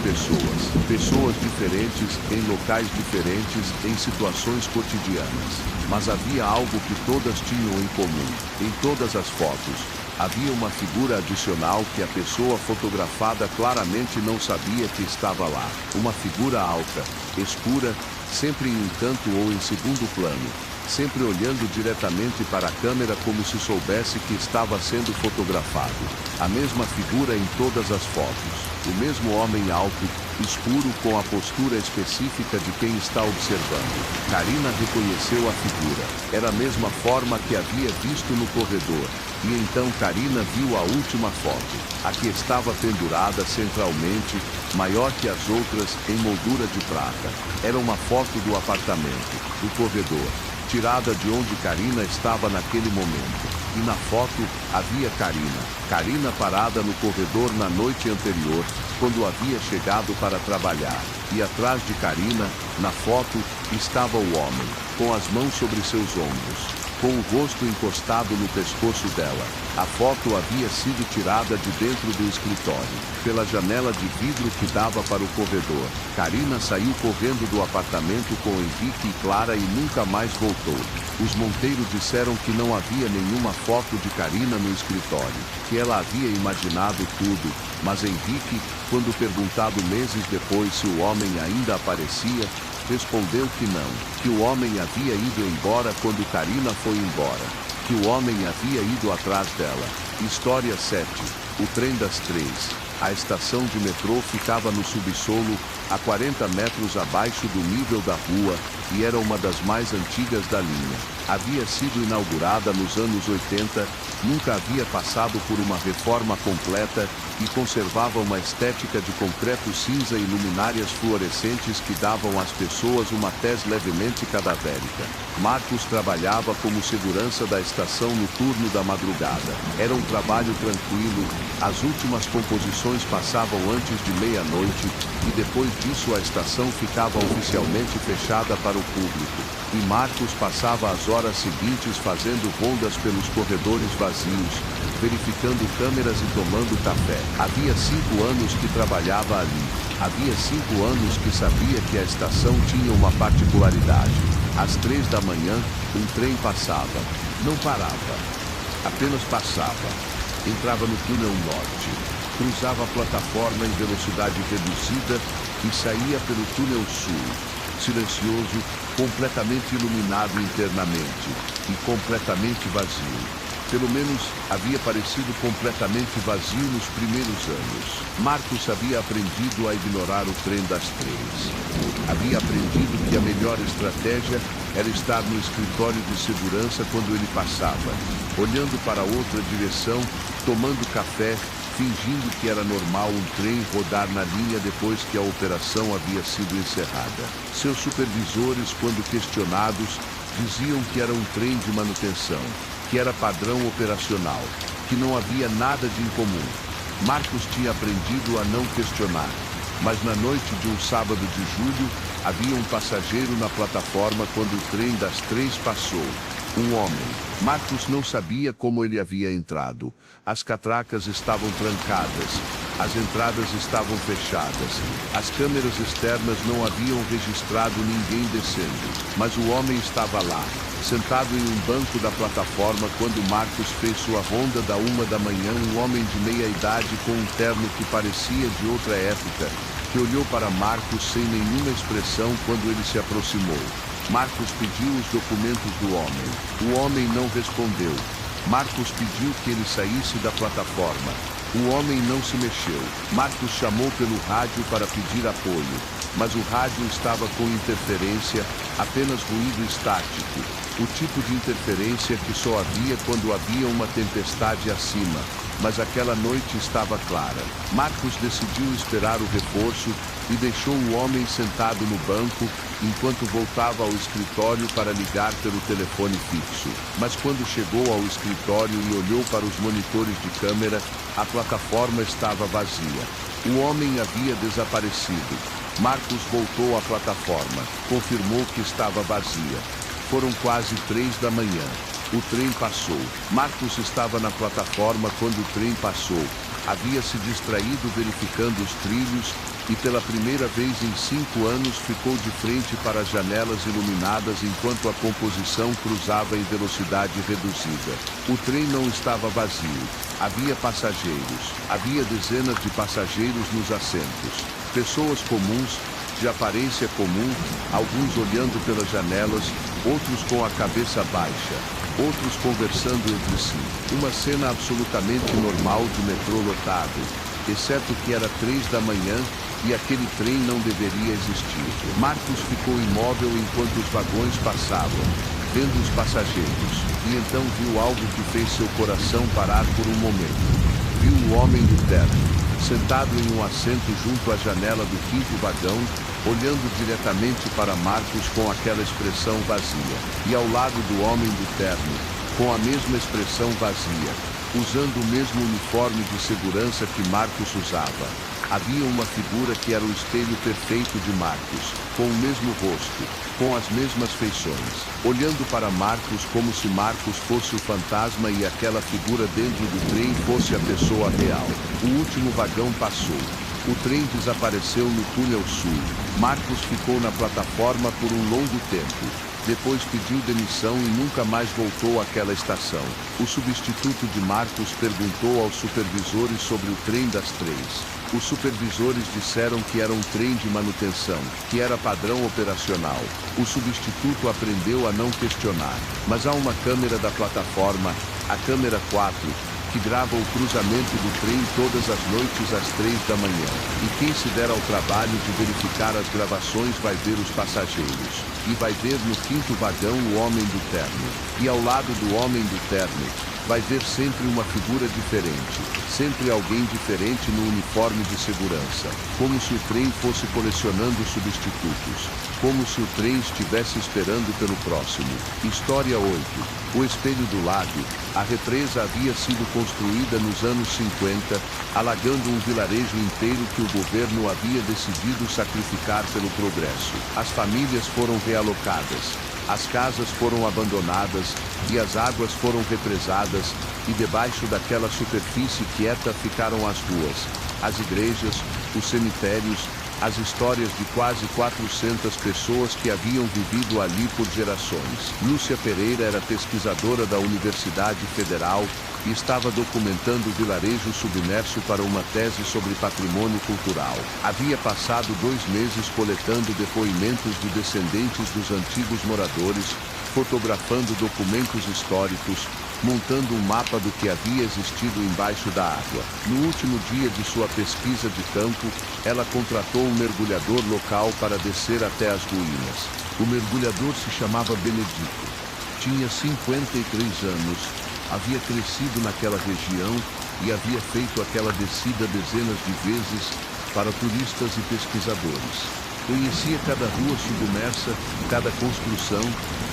pessoas diferentes, em locais diferentes, em situações cotidianas. Mas havia algo que todas tinham em comum. Em todas as fotos, havia uma figura adicional que a pessoa fotografada claramente não sabia que estava lá. Uma figura alta, escura, sempre em um canto ou em segundo plano, sempre olhando diretamente para a câmera como se soubesse que estava sendo fotografado. A mesma figura em todas as fotos. O mesmo homem alto, escuro, com a postura específica de quem está observando. Karina reconheceu a figura. Era a mesma forma que havia visto no corredor. E então Karina viu a última foto. A que estava pendurada centralmente, maior que as outras, em moldura de prata. Era uma foto do apartamento, do corredor, tirada de onde Karina estava naquele momento. E na foto, havia Karina parada no corredor na noite anterior, quando havia chegado para trabalhar. E atrás de Karina, na foto, estava o homem, com as mãos sobre seus ombros, com o rosto encostado no pescoço dela. A foto havia sido tirada de dentro do escritório, pela janela de vidro que dava para o corredor. Karina saiu correndo do apartamento com Henrique e Clara e nunca mais voltou. Os Monteiro disseram que não havia nenhuma foto de Karina no escritório, que ela havia imaginado tudo, mas Henrique, quando perguntado meses depois se o homem ainda aparecia, respondeu que não, que o homem havia ido embora quando Karina foi embora, que o homem havia ido atrás dela. História 7. O trem das 3. A estação de metrô ficava no subsolo, a 40 metros abaixo do nível da rua, e era uma das mais antigas da linha. Havia sido inaugurada nos anos 80, nunca havia passado por uma reforma completa e conservava uma estética de concreto cinza e luminárias fluorescentes que davam às pessoas uma tez levemente cadavérica. Marcos trabalhava como segurança da estação no turno da madrugada. Era um trabalho tranquilo, as últimas composições passavam antes de meia-noite, e depois disso a estação ficava oficialmente fechada para o público. E Marcos passava as horas seguintes fazendo rondas pelos corredores vazios, verificando câmeras e tomando café. Havia 5 anos que trabalhava ali. Havia 5 anos que sabia que a estação tinha uma particularidade. Às 3 da manhã, um trem passava. Não parava. Apenas passava. Entrava no túnel norte, cruzava a plataforma em velocidade reduzida e saía pelo túnel sul, silencioso, completamente iluminado internamente e completamente vazio. Pelo menos, havia parecido completamente vazio nos primeiros anos. Marcos havia aprendido a ignorar o trem das 3. Havia aprendido que a melhor estratégia era estar no escritório de segurança quando ele passava, olhando para outra direção, tomando café, fingindo que era normal um trem rodar na linha depois que a operação havia sido encerrada. Seus supervisores, quando questionados, diziam que era um trem de manutenção, que era padrão operacional, que não havia nada de incomum. Marcos tinha aprendido a não questionar, mas na noite de um sábado de julho, havia um passageiro na plataforma quando o trem das 3 passou. Um homem. Marcos não sabia como ele havia entrado. As catracas estavam trancadas. As entradas estavam fechadas. As câmeras externas não haviam registrado ninguém descendo. Mas o homem estava lá, sentado em um banco da plataforma quando Marcos fez sua ronda da 1 da manhã. Um homem de meia idade com um terno que parecia de outra época, que olhou para Marcos sem nenhuma expressão quando ele se aproximou. Marcos pediu os documentos do homem. O homem não respondeu. Marcos pediu que ele saísse da plataforma. O homem não se mexeu. Marcos chamou pelo rádio para pedir apoio, mas o rádio estava com interferência, apenas ruído estático. O tipo de interferência que só havia quando havia uma tempestade acima, mas aquela noite estava clara. Marcos decidiu esperar o reforço e deixou o homem sentado no banco, enquanto voltava ao escritório para ligar pelo telefone fixo. Mas quando chegou ao escritório e olhou para os monitores de câmera, a plataforma estava vazia. O homem havia desaparecido. Marcos voltou à plataforma, confirmou que estava vazia. Foram quase 3 da manhã. O trem passou. Marcos estava na plataforma quando o trem passou. Havia se distraído verificando os trilhos e pela primeira vez em 5 anos ficou de frente para as janelas iluminadas enquanto a composição cruzava em velocidade reduzida. O trem não estava vazio. Havia passageiros. Havia dezenas de passageiros nos assentos. Pessoas comuns, de aparência comum, alguns olhando pelas janelas, outros com a cabeça baixa, outros conversando entre si. Uma cena absolutamente normal de metrô lotado, exceto que era 3 da manhã e aquele trem não deveria existir. Marcos ficou imóvel enquanto os vagões passavam, vendo os passageiros, e então viu algo que fez seu coração parar por um momento. Viu o homem do terno, sentado em um assento junto à janela do 5º vagão, olhando diretamente para Marcos com aquela expressão vazia. E ao lado do homem do terno, com a mesma expressão vazia, usando o mesmo uniforme de segurança que Marcos usava, havia uma figura que era o espelho perfeito de Marcos, com o mesmo rosto, com as mesmas feições, olhando para Marcos como se Marcos fosse o fantasma e aquela figura dentro do trem fosse a pessoa real. O último vagão passou. O trem desapareceu no túnel sul. Marcos ficou na plataforma por um longo tempo. Depois pediu demissão e nunca mais voltou àquela estação. O substituto de Marcos perguntou aos supervisores sobre o trem das 3. Os supervisores disseram que era um trem de manutenção, que era padrão operacional. O substituto aprendeu a não questionar. Mas há uma câmera da plataforma, a câmera 4, que grava o cruzamento do trem todas as noites às 3 da manhã. E quem se der ao trabalho de verificar as gravações vai ver os passageiros. E vai ver no 5º vagão o homem do terno. E ao lado do homem do terno, vai ver sempre uma figura diferente. Sempre alguém diferente no uniforme de segurança. Como se o trem fosse colecionando substitutos. Como se o trem estivesse esperando pelo próximo. História 8. O espelho do lago. A represa havia sido construída nos anos 50, alagando um vilarejo inteiro que o governo havia decidido sacrificar pelo progresso. As famílias foram realocadas, as casas foram abandonadas e as águas foram represadas, e debaixo daquela superfície quieta ficaram as ruas, as igrejas, os cemitérios, as histórias de quase 400 pessoas que haviam vivido ali por gerações. Lúcia Pereira era pesquisadora da Universidade Federal e estava documentando o vilarejo submerso para uma tese sobre patrimônio cultural. Havia passado 2 meses coletando depoimentos de descendentes dos antigos moradores, fotografando documentos históricos, montando um mapa do que havia existido embaixo da água. No último dia de sua pesquisa de campo, ela contratou um mergulhador local para descer até as ruínas. O mergulhador se chamava Benedito. Tinha 53 anos, havia crescido naquela região e havia feito aquela descida dezenas de vezes para turistas e pesquisadores. Conhecia cada rua submersa, cada construção,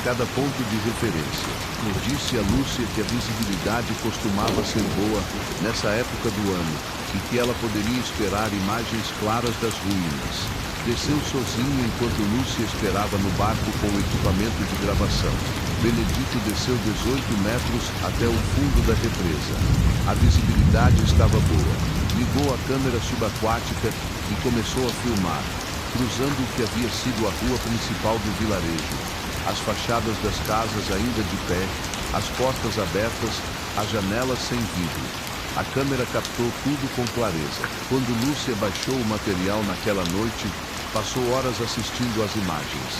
cada ponto de referência. Eu disse a Lúcia que a visibilidade costumava ser boa nessa época do ano e que ela poderia esperar imagens claras das ruínas. Desceu sozinho enquanto Lúcia esperava no barco com o equipamento de gravação. Benedito desceu 18 metros até o fundo da represa. A visibilidade estava boa. Ligou a câmera subaquática e começou a filmar, cruzando o que havia sido a rua principal do vilarejo, as fachadas das casas ainda de pé, as portas abertas, as janelas sem vidro. A câmera captou tudo com clareza. Quando Lúcia baixou o material naquela noite, passou horas assistindo às imagens.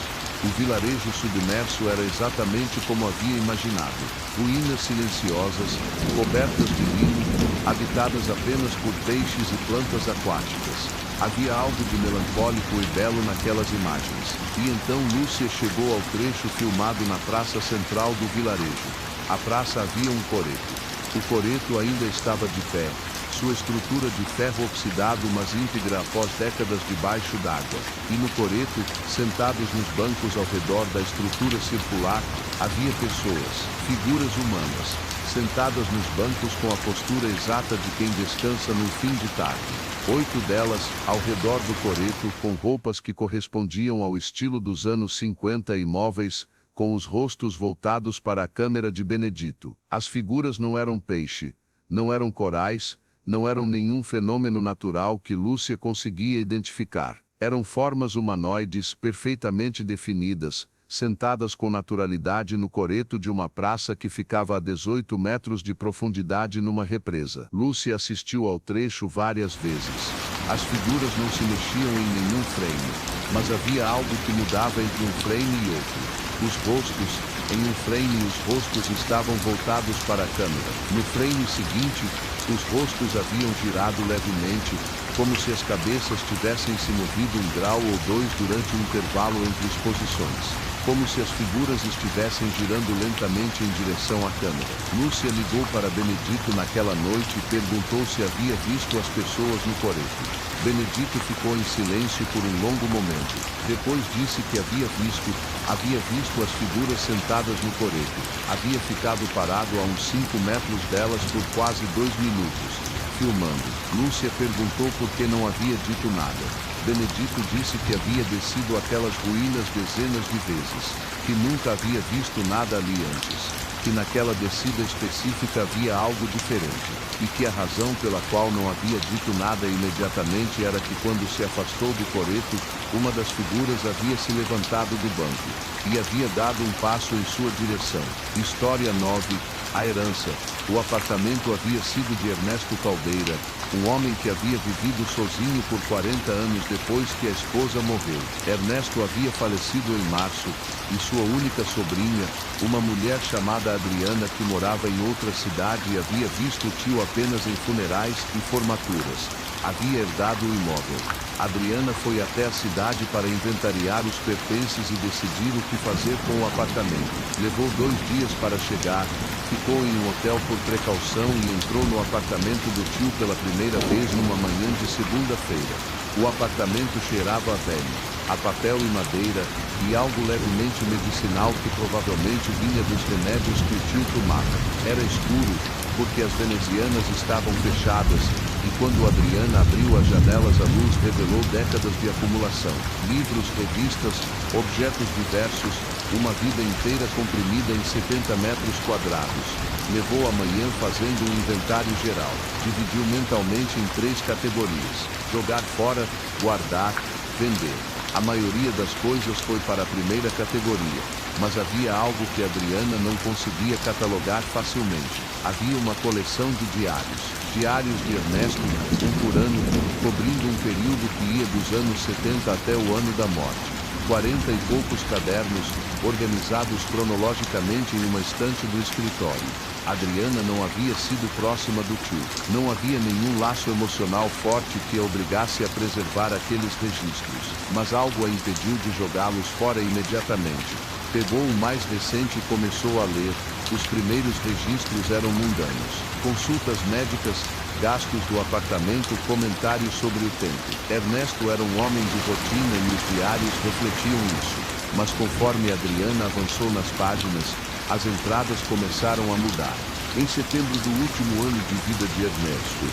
O vilarejo submerso era exatamente como havia imaginado. Ruínas silenciosas, cobertas de limo, habitadas apenas por peixes e plantas aquáticas. Havia algo de melancólico e belo naquelas imagens. E então Lúcia chegou ao trecho filmado na praça central do vilarejo. À praça havia um coreto. O coreto ainda estava de pé, sua estrutura de ferro oxidado mas íntegra após décadas debaixo d'água. E no coreto, sentados nos bancos ao redor da estrutura circular, havia pessoas, figuras humanas, sentadas nos bancos com a postura exata de quem descansa no fim de tarde. 8 delas, ao redor do coreto, com roupas que correspondiam ao estilo dos anos 50 imóveis, com os rostos voltados para a câmera de Benedito. As figuras não eram peixe, não eram corais, não eram nenhum fenômeno natural que Lúcia conseguia identificar. Eram formas humanoides perfeitamente definidas, sentadas com naturalidade no coreto de uma praça que ficava a 18 metros de profundidade numa represa. Lúcia assistiu ao trecho várias vezes. As figuras não se mexiam em nenhum frame, mas havia algo que mudava entre um frame e outro. Os rostos, em um frame os rostos estavam voltados para a câmera. No frame seguinte, os rostos haviam girado levemente, como se as cabeças tivessem se movido 1 grau ou 2 durante o intervalo entre exposições. Como se as figuras estivessem girando lentamente em direção à câmera. Lúcia ligou para Benedito naquela noite e perguntou se havia visto as pessoas no coreto. Benedito ficou em silêncio por um longo momento. Depois disse que havia visto as figuras sentadas no coreto. Havia ficado parado a uns 5 metros delas por quase 2 minutos, filmando. Lúcia perguntou por que não havia dito nada. Benedito disse que havia descido aquelas ruínas dezenas de vezes, que nunca havia visto nada ali antes, que naquela descida específica havia algo diferente, e que a razão pela qual não havia dito nada imediatamente era que quando se afastou do coreto, uma das figuras havia se levantado do banco, e havia dado um passo em sua direção. História 9, a herança. O apartamento havia sido de Ernesto Caldeira, um homem que havia vivido sozinho por 40 anos depois que a esposa morreu. Ernesto havia falecido em março, e sua única sobrinha, uma mulher chamada Adriana que morava em outra cidade e havia visto o tio apenas em funerais e formaturas, havia herdado o imóvel. Adriana foi até a cidade para inventariar os pertences e decidir o que fazer com o apartamento. Levou 2 dias para chegar, ficou em um hotel por precaução e entrou no apartamento do tio pela primeira vez numa manhã de segunda-feira. O apartamento cheirava a velho, a papel e madeira, e algo levemente medicinal que provavelmente vinha dos remédios que o tio tomava. Era escuro, porque as venezianas estavam fechadas, e quando Adriana abriu as janelas a luz revelou décadas de acumulação. Livros, revistas, objetos diversos, uma vida inteira comprimida em 70 metros quadrados. Levou a manhã fazendo um inventário geral. Dividiu mentalmente em 3 categorias: jogar fora, guardar, vender. A maioria das coisas foi para a primeira categoria, mas havia algo que Adriana não conseguia catalogar facilmente. Havia uma coleção de diários de Ernesto, um por ano, cobrindo um período que ia dos anos 70 até o ano da morte. 40 e poucos cadernos, organizados cronologicamente em uma estante do escritório. Adriana não havia sido próxima do tio. Não havia nenhum laço emocional forte que a obrigasse a preservar aqueles registros, mas algo a impediu de jogá-los fora imediatamente. Pegou o mais recente e começou a ler. Os primeiros registros eram mundanos. Consultas médicas, gastos do apartamento, comentários sobre o tempo. Ernesto era um homem de rotina e os diários refletiam isso. Mas conforme Adriana avançou nas páginas, as entradas começaram a mudar. Em setembro do último ano de vida de Ernesto,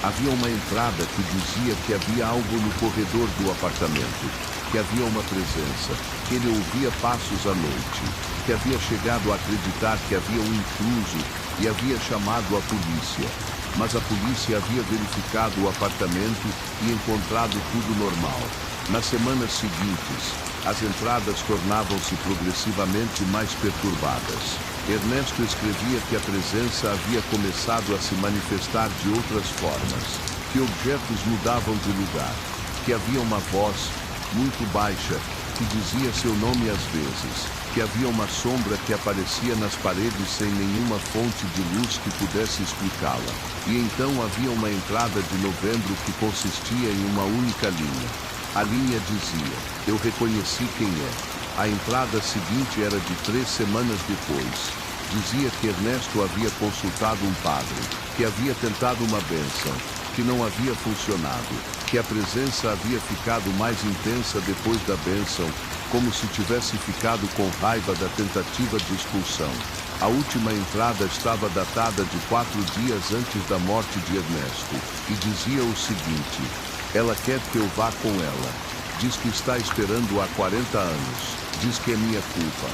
havia uma entrada que dizia que havia algo no corredor do apartamento, que havia uma presença, que ele ouvia passos à noite, que havia chegado a acreditar que havia um intruso e havia chamado a polícia. Mas a polícia havia verificado o apartamento e encontrado tudo normal. Nas semanas seguintes, as entradas tornavam-se progressivamente mais perturbadas. Ernesto escrevia que a presença havia começado a se manifestar de outras formas, que objetos mudavam de lugar, que havia uma voz, muito baixa, que dizia seu nome às vezes, que havia uma sombra que aparecia nas paredes sem nenhuma fonte de luz que pudesse explicá-la. E então havia uma entrada de novembro que consistia em uma única linha. A linha dizia: eu reconheci quem é. A entrada seguinte era de 3 semanas depois. Dizia que Ernesto havia consultado um padre, que havia tentado uma bênção, que não havia funcionado, que a presença havia ficado mais intensa depois da bênção, como se tivesse ficado com raiva da tentativa de expulsão. A última entrada estava datada de 4 dias antes da morte de Ernesto, e dizia o seguinte: ela quer que eu vá com ela. Diz que está esperando há 40 anos. Diz que é minha culpa.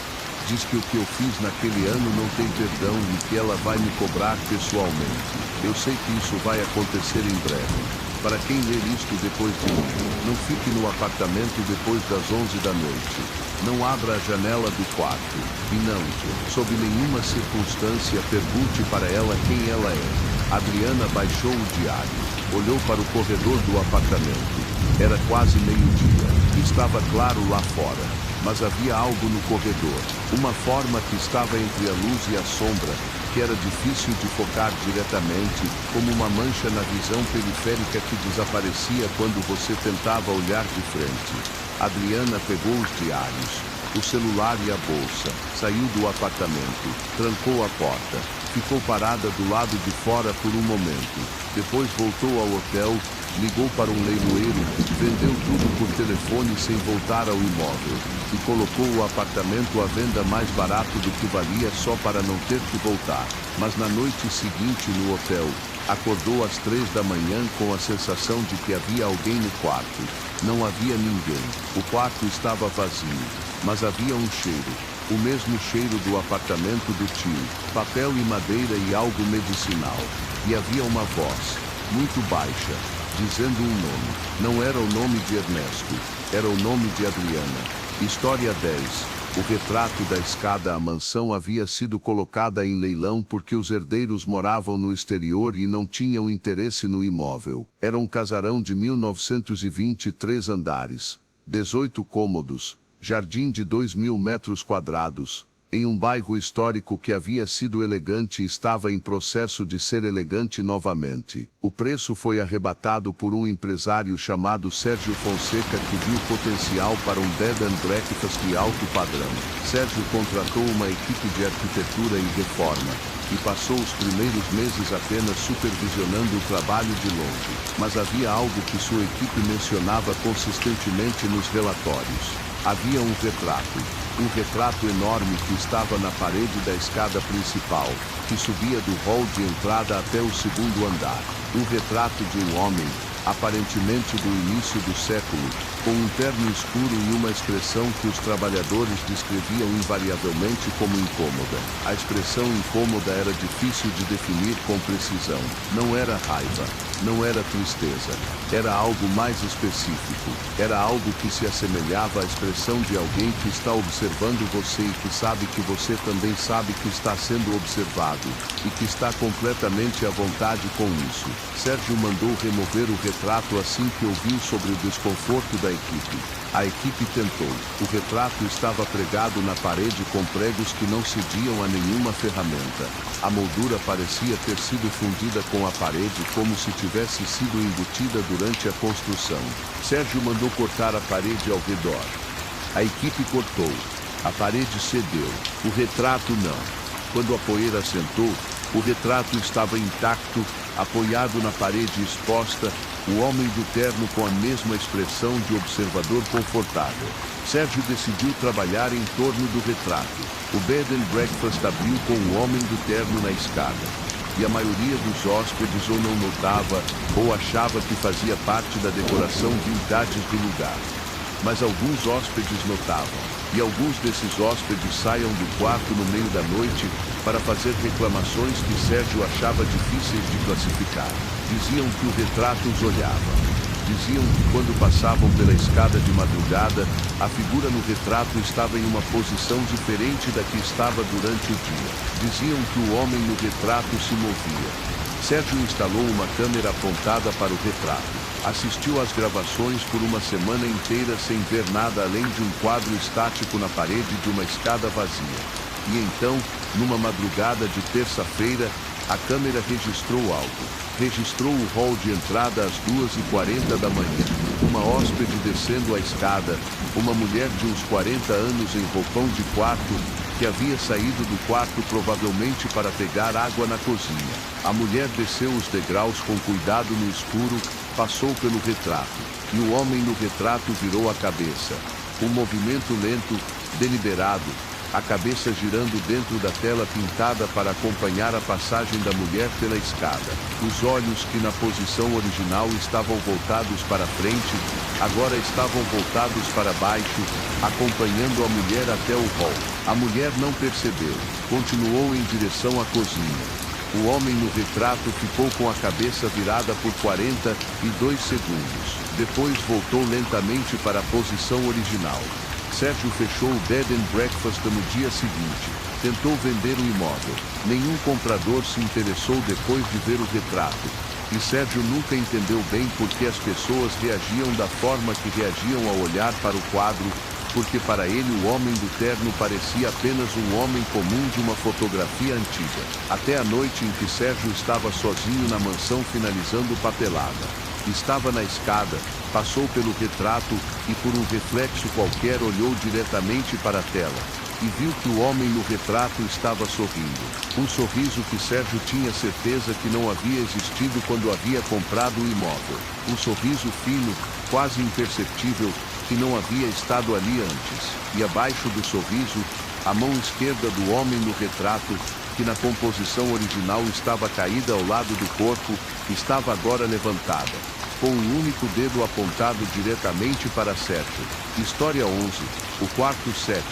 Diz que o que eu fiz naquele ano não tem perdão e que ela vai me cobrar pessoalmente. Eu sei que isso vai acontecer em breve. Para quem ler isto depois de mim, não fique no apartamento depois das 11 da noite. Não abra a janela do quarto. E não, sob nenhuma circunstância, pergunte para ela quem ela é. Adriana baixou o diário. Olhou para o corredor do apartamento. Era quase meio-dia. Estava claro lá fora. Mas havia algo no corredor, uma forma que estava entre a luz e a sombra, que era difícil de focar diretamente, como uma mancha na visão periférica que desaparecia quando você tentava olhar de frente. Adriana pegou os diários, o celular e a bolsa, saiu do apartamento, trancou a porta, ficou parada do lado de fora por um momento, depois voltou ao hotel, ligou para um leiloeiro, vendeu tudo por telefone sem voltar ao imóvel, e colocou o apartamento à venda mais barato do que valia só para não ter que voltar. Mas na noite seguinte no hotel, acordou às 3 da manhã com a sensação de que havia alguém no quarto. Não havia ninguém, o quarto estava vazio, mas havia um cheiro, o mesmo cheiro do apartamento do tio, papel e madeira e algo medicinal. E havia uma voz, muito baixa, dizendo um nome. Não era o nome de Ernesto, era o nome de Adriana. História 10. O retrato da escada à mansão havia sido colocada em leilão porque os herdeiros moravam no exterior e não tinham interesse no imóvel. Era um casarão de 1923 andares, 18 cômodos, jardim de 2.000 metros quadrados, em um bairro histórico que havia sido elegante e estava em processo de ser elegante novamente. O preço foi arrebatado por um empresário chamado Sérgio Fonseca que viu potencial para um bed and breakfast de alto padrão. Sérgio contratou uma equipe de arquitetura e reforma, e passou os primeiros meses apenas supervisionando o trabalho de longe. Mas havia algo que sua equipe mencionava consistentemente nos relatórios. Havia um retrato enorme que estava na parede da escada principal, que subia do hall de entrada até o segundo andar. Um retrato de um homem, aparentemente do início do século, com um terno escuro e uma expressão que os trabalhadores descreviam invariavelmente como incômoda. A expressão incômoda era difícil de definir com precisão. Não era raiva, não era tristeza, era algo mais específico. Era algo que se assemelhava à expressão de alguém que está observando você e que sabe que você também sabe que está sendo observado, e que está completamente à vontade com isso. Sérgio mandou remover o retrato assim que ouviu sobre o desconforto da equipe. A equipe tentou. O retrato estava pregado na parede com pregos que não cediam a nenhuma ferramenta. A moldura parecia ter sido fundida com a parede como se tivesse sido embutida durante a construção. Sérgio mandou cortar a parede ao redor. A equipe cortou. A parede cedeu. O retrato não. Quando a poeira assentou, o retrato estava intacto, apoiado na parede exposta, o homem do terno com a mesma expressão de observador confortável. Sérgio decidiu trabalhar em torno do retrato. O bed and breakfast abriu com o homem do terno na escada. E a maioria dos hóspedes ou não notava, ou achava que fazia parte da decoração vintage do lugar. Mas alguns hóspedes notavam, e alguns desses hóspedes saíam do quarto no meio da noite para fazer reclamações que Sérgio achava difíceis de classificar. Diziam que o retrato os olhava. Diziam que quando passavam pela escada de madrugada, a figura no retrato estava em uma posição diferente da que estava durante o dia. Diziam que o homem no retrato se movia. Sérgio instalou uma câmera apontada para o retrato. Assistiu às gravações por uma semana inteira sem ver nada além de um quadro estático na parede de uma escada vazia. E então, numa madrugada de terça-feira, a câmera registrou algo. Registrou o hall de entrada às 2h40 da manhã. Uma hóspede descendo a escada, uma mulher de uns 40 anos em roupão de quarto, que havia saído do quarto provavelmente para pegar água na cozinha. A mulher desceu os degraus com cuidado no escuro, passou pelo retrato, e o homem no retrato virou a cabeça. Um movimento lento, deliberado, a cabeça girando dentro da tela pintada para acompanhar a passagem da mulher pela escada. Os olhos, que na posição original estavam voltados para frente, agora estavam voltados para baixo, acompanhando a mulher até o hall. A mulher não percebeu, continuou em direção à cozinha. O homem no retrato ficou com a cabeça virada por 42 segundos. Depois voltou lentamente para a posição original. Sérgio fechou o bed and breakfast no dia seguinte. Tentou vender o imóvel. Nenhum comprador se interessou depois de ver o retrato. E Sérgio nunca entendeu bem por que as pessoas reagiam da forma que reagiam ao olhar para o quadro, porque para ele o homem do terno parecia apenas um homem comum de uma fotografia antiga. Até a noite em que Sérgio estava sozinho na mansão finalizando papelada. Estava na escada, passou pelo retrato e por um reflexo qualquer olhou diretamente para a tela. E viu que o homem no retrato estava sorrindo. Um sorriso que Sérgio tinha certeza que não havia existido quando havia comprado o imóvel. Um sorriso fino, quase imperceptível, que não havia estado ali antes. E abaixo do sorriso, a mão esquerda do homem no retrato, que na composição original estava caída ao lado do corpo, estava agora levantada, com um único dedo apontado diretamente para Sérgio. História 11. O quarto 7.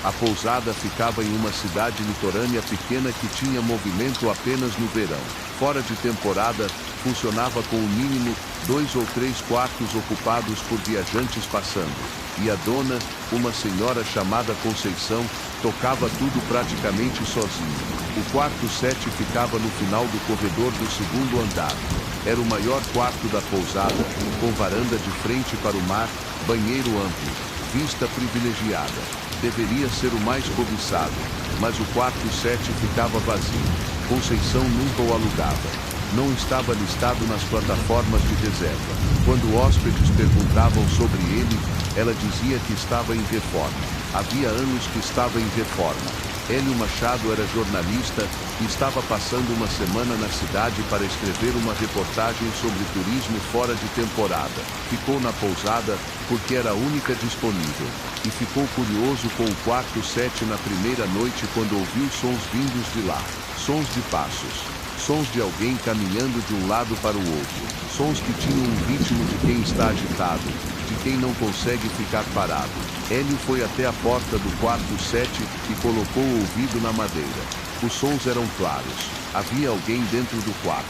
A pousada ficava em uma cidade litorânea pequena que tinha movimento apenas no verão. Fora de temporada, funcionava com o mínimo 2 ou 3 quartos ocupados por viajantes passando. E a dona, uma senhora chamada Conceição, tocava tudo praticamente sozinha. O quarto 7 ficava no final do corredor do segundo andar. Era o maior quarto da pousada, com varanda de frente para o mar, banheiro amplo, vista privilegiada. Deveria ser o mais cobiçado, mas o quarto 7 ficava vazio. Conceição nunca o alugava. Não estava listado nas plataformas de reserva. Quando hóspedes perguntavam sobre ele, ela dizia que estava em reforma. Havia anos que estava em reforma. Hélio Machado era jornalista e estava passando uma semana na cidade para escrever uma reportagem sobre turismo fora de temporada. Ficou na pousada porque era a única disponível. E ficou curioso com o quarto 7 na primeira noite quando ouviu sons vindos de lá. Sons de passos. Sons de alguém caminhando de um lado para o outro. Sons que tinham um ritmo de quem está agitado, de quem não consegue ficar parado. Hélio foi até a porta do quarto 7 e colocou o ouvido na madeira. Os sons eram claros. Havia alguém dentro do quarto.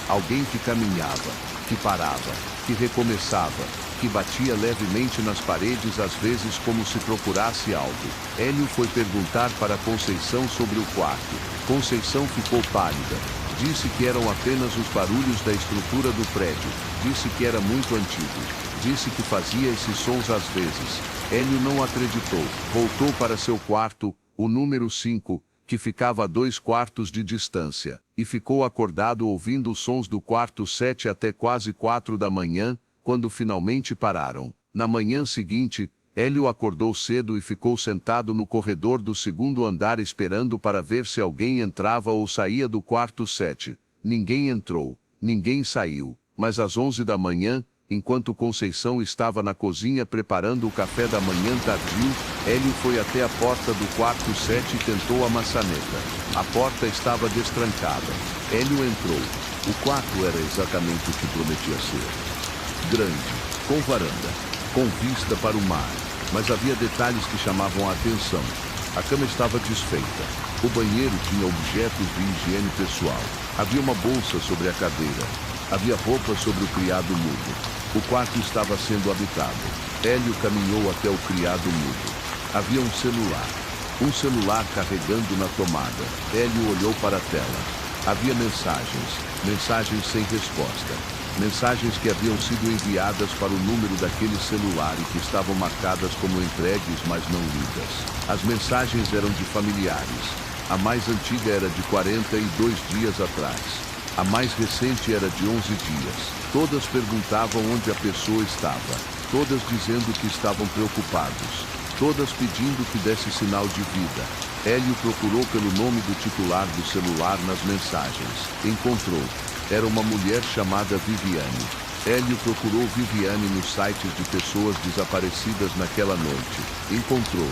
Alguém que caminhava, que parava, que recomeçava, que batia levemente nas paredes às vezes como se procurasse algo. Hélio foi perguntar para Conceição sobre o quarto. Conceição ficou pálida. Disse que eram apenas os barulhos da estrutura do prédio. Disse que era muito antigo. Disse que fazia esses sons às vezes. Hélio não acreditou. Voltou para seu quarto, o número 5, que ficava a 2 quartos de distância, e ficou acordado ouvindo os sons do quarto 7 até quase 4 da manhã, quando finalmente pararam. Na manhã seguinte, Hélio acordou cedo e ficou sentado no corredor do segundo andar esperando para ver se alguém entrava ou saía do quarto 7. Ninguém entrou, ninguém saiu, mas às 11 da manhã, enquanto Conceição estava na cozinha preparando o café da manhã tardio, Hélio foi até a porta do quarto 7 e tentou a maçaneta. A porta estava destrancada. Hélio entrou. O quarto era exatamente o que prometia ser. Grande, com varanda, com vista para o mar, mas havia detalhes que chamavam a atenção. A cama estava desfeita. O banheiro tinha objetos de higiene pessoal. Havia uma bolsa sobre a cadeira. Havia roupa sobre o criado mudo. O quarto estava sendo habitado. Hélio caminhou até o criado mudo. Havia um celular carregando na tomada. Hélio olhou para a tela. Havia mensagens sem resposta. Mensagens que haviam sido enviadas para o número daquele celular e que estavam marcadas como entregues, mas não lidas. As mensagens eram de familiares. A mais antiga era de 42 dias atrás. A mais recente era de 11 dias. Todas perguntavam onde a pessoa estava. Todas dizendo que estavam preocupados. Todas pedindo que desse sinal de vida. Hélio procurou pelo nome do titular do celular nas mensagens. Encontrou. Era uma mulher chamada Viviane. Hélio procurou Viviane nos sites de pessoas desaparecidas naquela noite. Encontrou.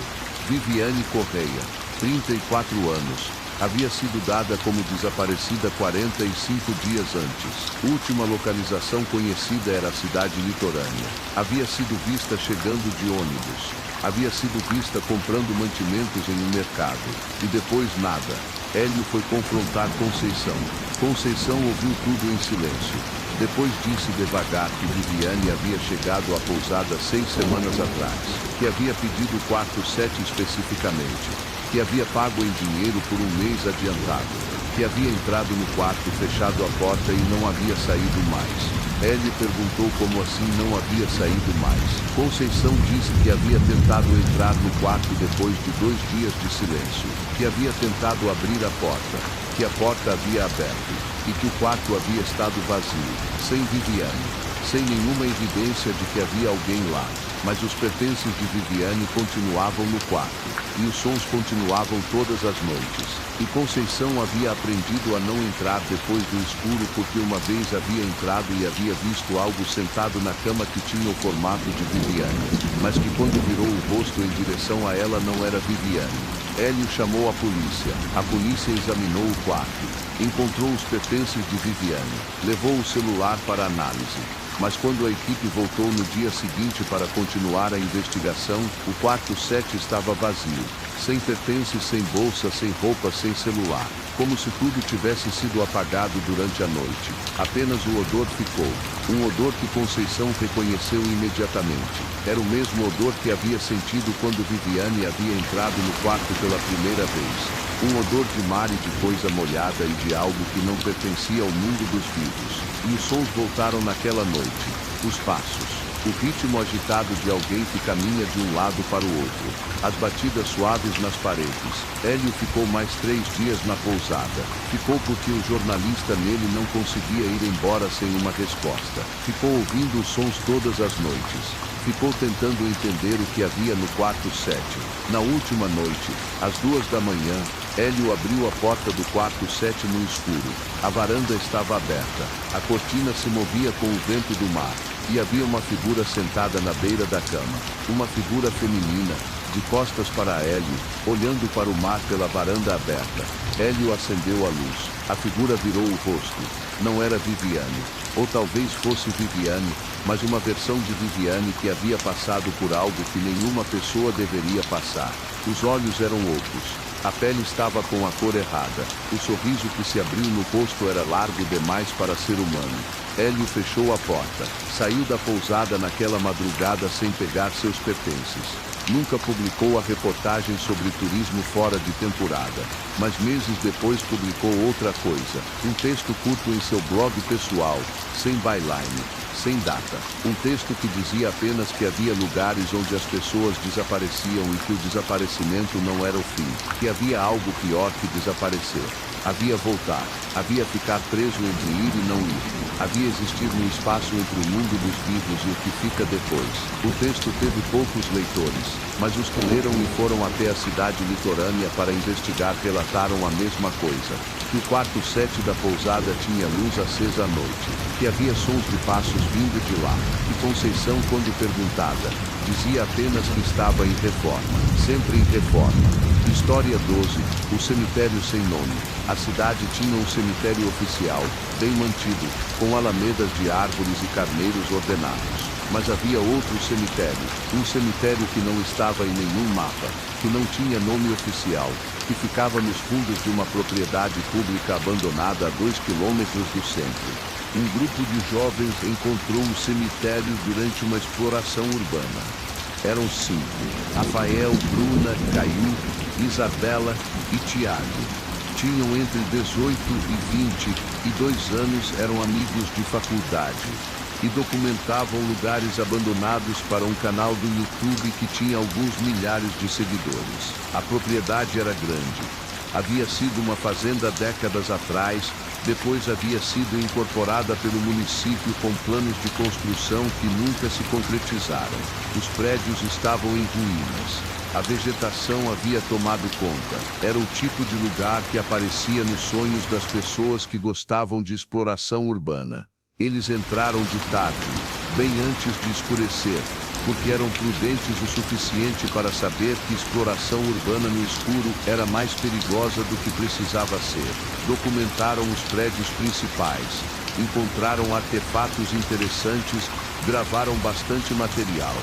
Viviane Correia, 34 anos. Havia sido dada como desaparecida 45 dias antes. Última localização conhecida era a cidade litorânea. Havia sido vista chegando de ônibus. Havia sido vista comprando mantimentos em um mercado. E depois nada. Hélio foi confrontar Conceição. Conceição ouviu tudo em silêncio. Depois disse devagar que Viviane havia chegado à pousada 6 semanas atrás, que havia pedido o quarto 7 especificamente, que havia pago em dinheiro por um mês adiantado, que havia entrado no quarto, fechado a porta e não havia saído mais. Hélio perguntou como assim não havia saído mais. Conceição disse que havia tentado entrar no quarto depois de 2 dias de silêncio, que havia tentado abrir a porta, que a porta havia aberto, e que o quarto havia estado vazio, sem Viviane, sem nenhuma evidência de que havia alguém lá. Mas os pertences de Viviane continuavam no quarto, e os sons continuavam todas as noites. E Conceição havia aprendido a não entrar depois do escuro porque uma vez havia entrado e havia visto algo sentado na cama que tinha o formato de Viviane, mas que quando virou o rosto em direção a ela não era Viviane. Hélio chamou a polícia. A polícia examinou o quarto, encontrou os pertences de Viviane, levou o celular para análise. Mas quando a equipe voltou no dia seguinte para continuar a investigação, o quarto 7 estava vazio, sem pertences, sem bolsa, sem roupa, sem celular, como se tudo tivesse sido apagado durante a noite. Apenas o odor ficou, um odor que Conceição reconheceu imediatamente. Era o mesmo odor que havia sentido quando Viviane havia entrado no quarto pela primeira vez. Um odor de mar e de coisa molhada e de algo que não pertencia ao mundo dos vivos. E os sons voltaram naquela noite. Os passos. O ritmo agitado de alguém que caminha de um lado para o outro. As batidas suaves nas paredes. Hélio ficou mais 3 dias na pousada. Ficou porque o jornalista nele não conseguia ir embora sem uma resposta. Ficou ouvindo os sons todas as noites. Ficou tentando entender o que havia no quarto 7. Na última noite, às 2 da manhã, Hélio abriu a porta do quarto 7 no escuro. A varanda estava aberta. A cortina se movia com o vento do mar. E havia uma figura sentada na beira da cama. Uma figura feminina, de costas para Hélio, olhando para o mar pela varanda aberta. Hélio acendeu a luz. A figura virou o rosto. Não era Viviane. Ou talvez fosse Viviane, mas uma versão de Viviane que havia passado por algo que nenhuma pessoa deveria passar. Os olhos eram ocos. A pele estava com a cor errada. O sorriso que se abriu no rosto era largo demais para ser humano. Hélio fechou a porta. Saiu da pousada naquela madrugada sem pegar seus pertences. Nunca publicou a reportagem sobre turismo fora de temporada, mas meses depois publicou outra coisa, um texto curto em seu blog pessoal, sem byline, sem data. Um texto que dizia apenas que havia lugares onde as pessoas desapareciam e que o desaparecimento não era o fim, que havia algo pior que desaparecer. Havia voltar, havia ficar preso entre ir e não ir. Havia existir um espaço entre o mundo dos vivos e o que fica depois. O texto teve poucos leitores, mas os que leram e foram até a cidade litorânea para investigar relataram a mesma coisa. Que o quarto 7 da pousada tinha luz acesa à noite. Que havia sons de passos vindo de lá. E Conceição, quando perguntada, dizia apenas que estava em reforma. Sempre em reforma. História 12, o cemitério sem nome. A cidade tinha um cemitério oficial, bem mantido, com alamedas de árvores e carneiros ordenados. Mas havia outro cemitério, um cemitério que não estava em nenhum mapa, que não tinha nome oficial, que ficava nos fundos de uma propriedade pública abandonada a 2 quilômetros do centro. Um grupo de jovens encontrou o cemitério durante uma exploração urbana. Eram 5, Rafael, Bruna, Caio, Isabela e Tiago. Tinham entre 18 e 22 anos, eram amigos de faculdade e documentavam lugares abandonados para um canal do YouTube que tinha alguns milhares de seguidores. A propriedade era grande. Havia sido uma fazenda décadas atrás, depois havia sido incorporada pelo município com planos de construção que nunca se concretizaram. Os prédios estavam em ruínas. A vegetação havia tomado conta. Era o tipo de lugar que aparecia nos sonhos das pessoas que gostavam de exploração urbana. Eles entraram de tarde, bem antes de escurecer, porque eram prudentes o suficiente para saber que exploração urbana no escuro era mais perigosa do que precisava ser. Documentaram os prédios principais, encontraram artefatos interessantes, gravaram bastante material.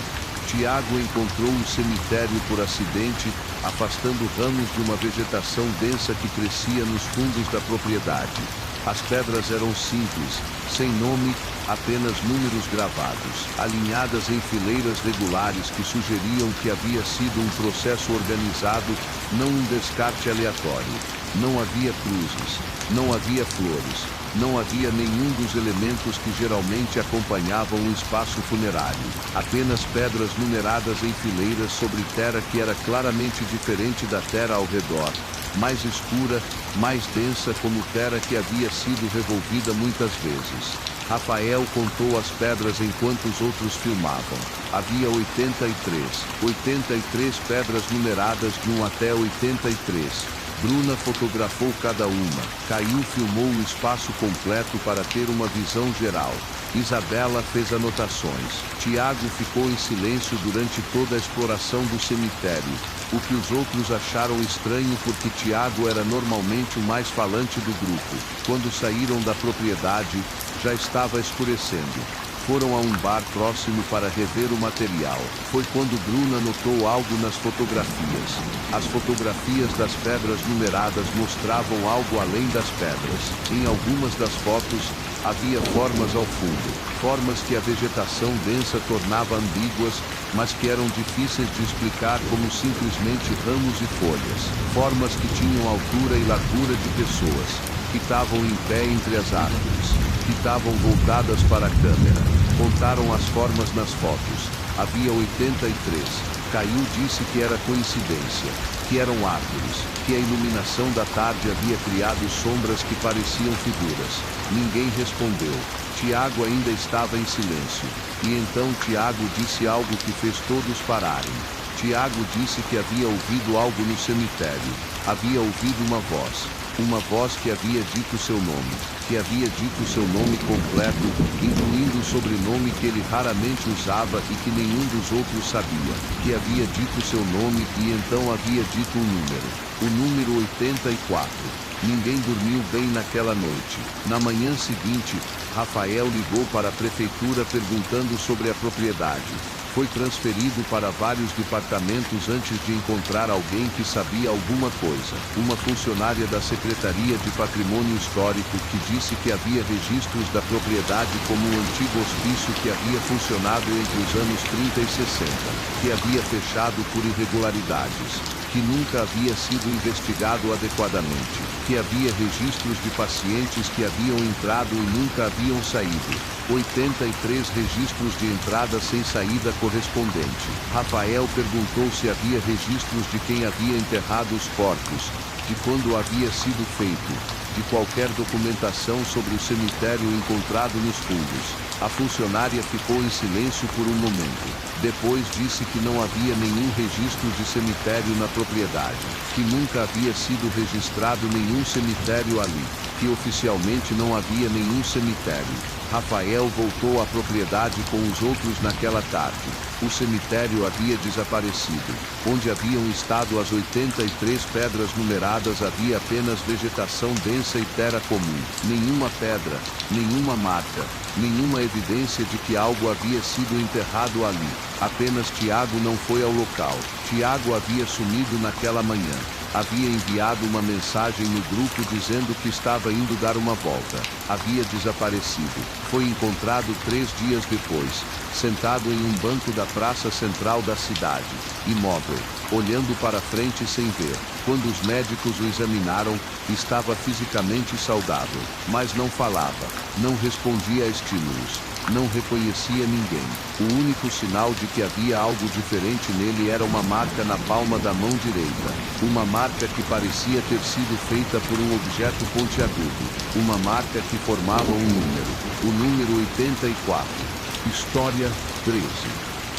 Tiago encontrou um cemitério por acidente, afastando ramos de uma vegetação densa que crescia nos fundos da propriedade. As pedras eram simples, sem nome, apenas números gravados, alinhadas em fileiras regulares que sugeriam que havia sido um processo organizado, não um descarte aleatório. Não havia cruzes, não havia flores, não havia nenhum dos elementos que geralmente acompanhavam um espaço funerário. Apenas pedras numeradas em fileiras sobre terra que era claramente diferente da terra ao redor, mais escura, mais densa, como terra que havia sido revolvida muitas vezes. Rafael contou as pedras enquanto os outros filmavam. Havia 83 pedras numeradas de 1 até 83. Bruna fotografou cada uma. Caio filmou o espaço completo para ter uma visão geral. Isabela fez anotações. Tiago ficou em silêncio durante toda a exploração do cemitério, o que os outros acharam estranho porque Tiago era normalmente o mais falante do grupo. Quando saíram da propriedade, já estava escurecendo. Foram a um bar próximo para rever o material. Foi quando Bruna notou algo nas fotografias. As fotografias das pedras numeradas mostravam algo além das pedras. Em algumas das fotos, havia formas ao fundo. Formas que a vegetação densa tornava ambíguas, mas que eram difíceis de explicar como simplesmente ramos e folhas. Formas que tinham altura e largura de pessoas, que estavam em pé entre as árvores, que estavam voltadas para a câmera. Contaram as formas nas fotos. Havia 83. Caio disse que era coincidência, que eram árvores, que a iluminação da tarde havia criado sombras que pareciam figuras. Ninguém respondeu. Tiago ainda estava em silêncio. E então Tiago disse algo que fez todos pararem. Tiago disse que havia ouvido algo no cemitério. Havia ouvido uma voz que havia dito seu nome, que havia dito seu nome completo, incluindo o sobrenome que ele raramente usava e que nenhum dos outros sabia, que havia dito seu nome e então havia dito o número 84. Ninguém dormiu bem naquela noite. Na manhã seguinte, Rafael ligou para a prefeitura perguntando sobre a propriedade. Foi transferido para vários departamentos antes de encontrar alguém que sabia alguma coisa. Uma funcionária da Secretaria de Patrimônio Histórico que disse que havia registros da propriedade como um antigo hospício que havia funcionado entre os anos 30 e 60, que havia fechado por irregularidades, que nunca havia sido investigado adequadamente, que havia registros de pacientes que haviam entrado e nunca haviam saído. 83 registros de entrada sem saída correspondente. Rafael perguntou se havia registros de quem havia enterrado os corpos, de quando havia sido feito, de qualquer documentação sobre o cemitério encontrado nos fundos. A funcionária ficou em silêncio por um momento. Depois disse que não havia nenhum registro de cemitério na propriedade, que nunca havia sido registrado nenhum cemitério ali, que oficialmente não havia nenhum cemitério. Rafael voltou à propriedade com os outros naquela tarde. O cemitério havia desaparecido. Onde haviam estado as 83 pedras numeradas havia apenas vegetação densa e terra comum. Nenhuma pedra, nenhuma marca, nenhuma evidência de que algo havia sido enterrado ali. Apenas Tiago não foi ao local. Tiago havia sumido naquela manhã. Havia enviado uma mensagem no grupo dizendo que estava indo dar uma volta. Havia desaparecido. Foi encontrado 3 dias depois, sentado em um banco da praça central da cidade, imóvel, olhando para frente sem ver. Quando os médicos o examinaram, estava fisicamente saudável, mas não falava, não respondia a estímulos, não reconhecia ninguém. O único sinal de que havia algo diferente nele era uma marca na palma da mão direita. Uma marca que parecia ter sido feita por um objeto pontiagudo. Uma marca que formava um número. O número 84. História 13.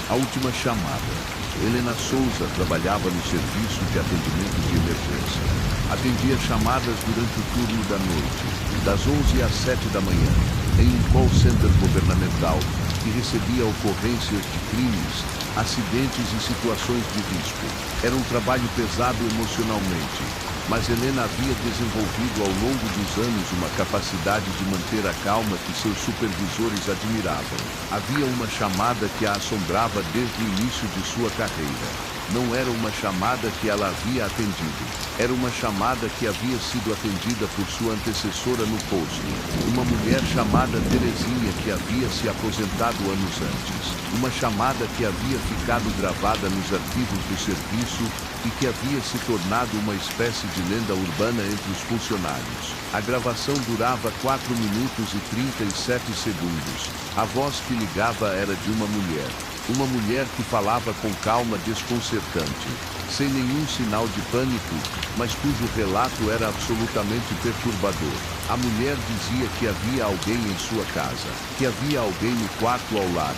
A última chamada. Helena Souza trabalhava no serviço de atendimento de emergência. Atendia chamadas durante o turno da noite, das 11 às 7 da manhã, em um call center governamental que recebia ocorrências de crimes, acidentes e situações de risco. Era um trabalho pesado emocionalmente, mas Helena havia desenvolvido ao longo dos anos uma capacidade de manter a calma que seus supervisores admiravam. Havia uma chamada que a assombrava desde o início de sua carreira. Não era uma chamada que ela havia atendido. Era uma chamada que havia sido atendida por sua antecessora no posto. Uma mulher chamada Terezinha que havia se aposentado anos antes. Uma chamada que havia ficado gravada nos arquivos do serviço e que havia se tornado uma espécie de lenda urbana entre os funcionários. A gravação durava 4 minutos e 37 segundos. A voz que ligava era de uma mulher. Uma mulher que falava com calma desconcertante, sem nenhum sinal de pânico, mas cujo relato era absolutamente perturbador. A mulher dizia que havia alguém em sua casa, que havia alguém no quarto ao lado,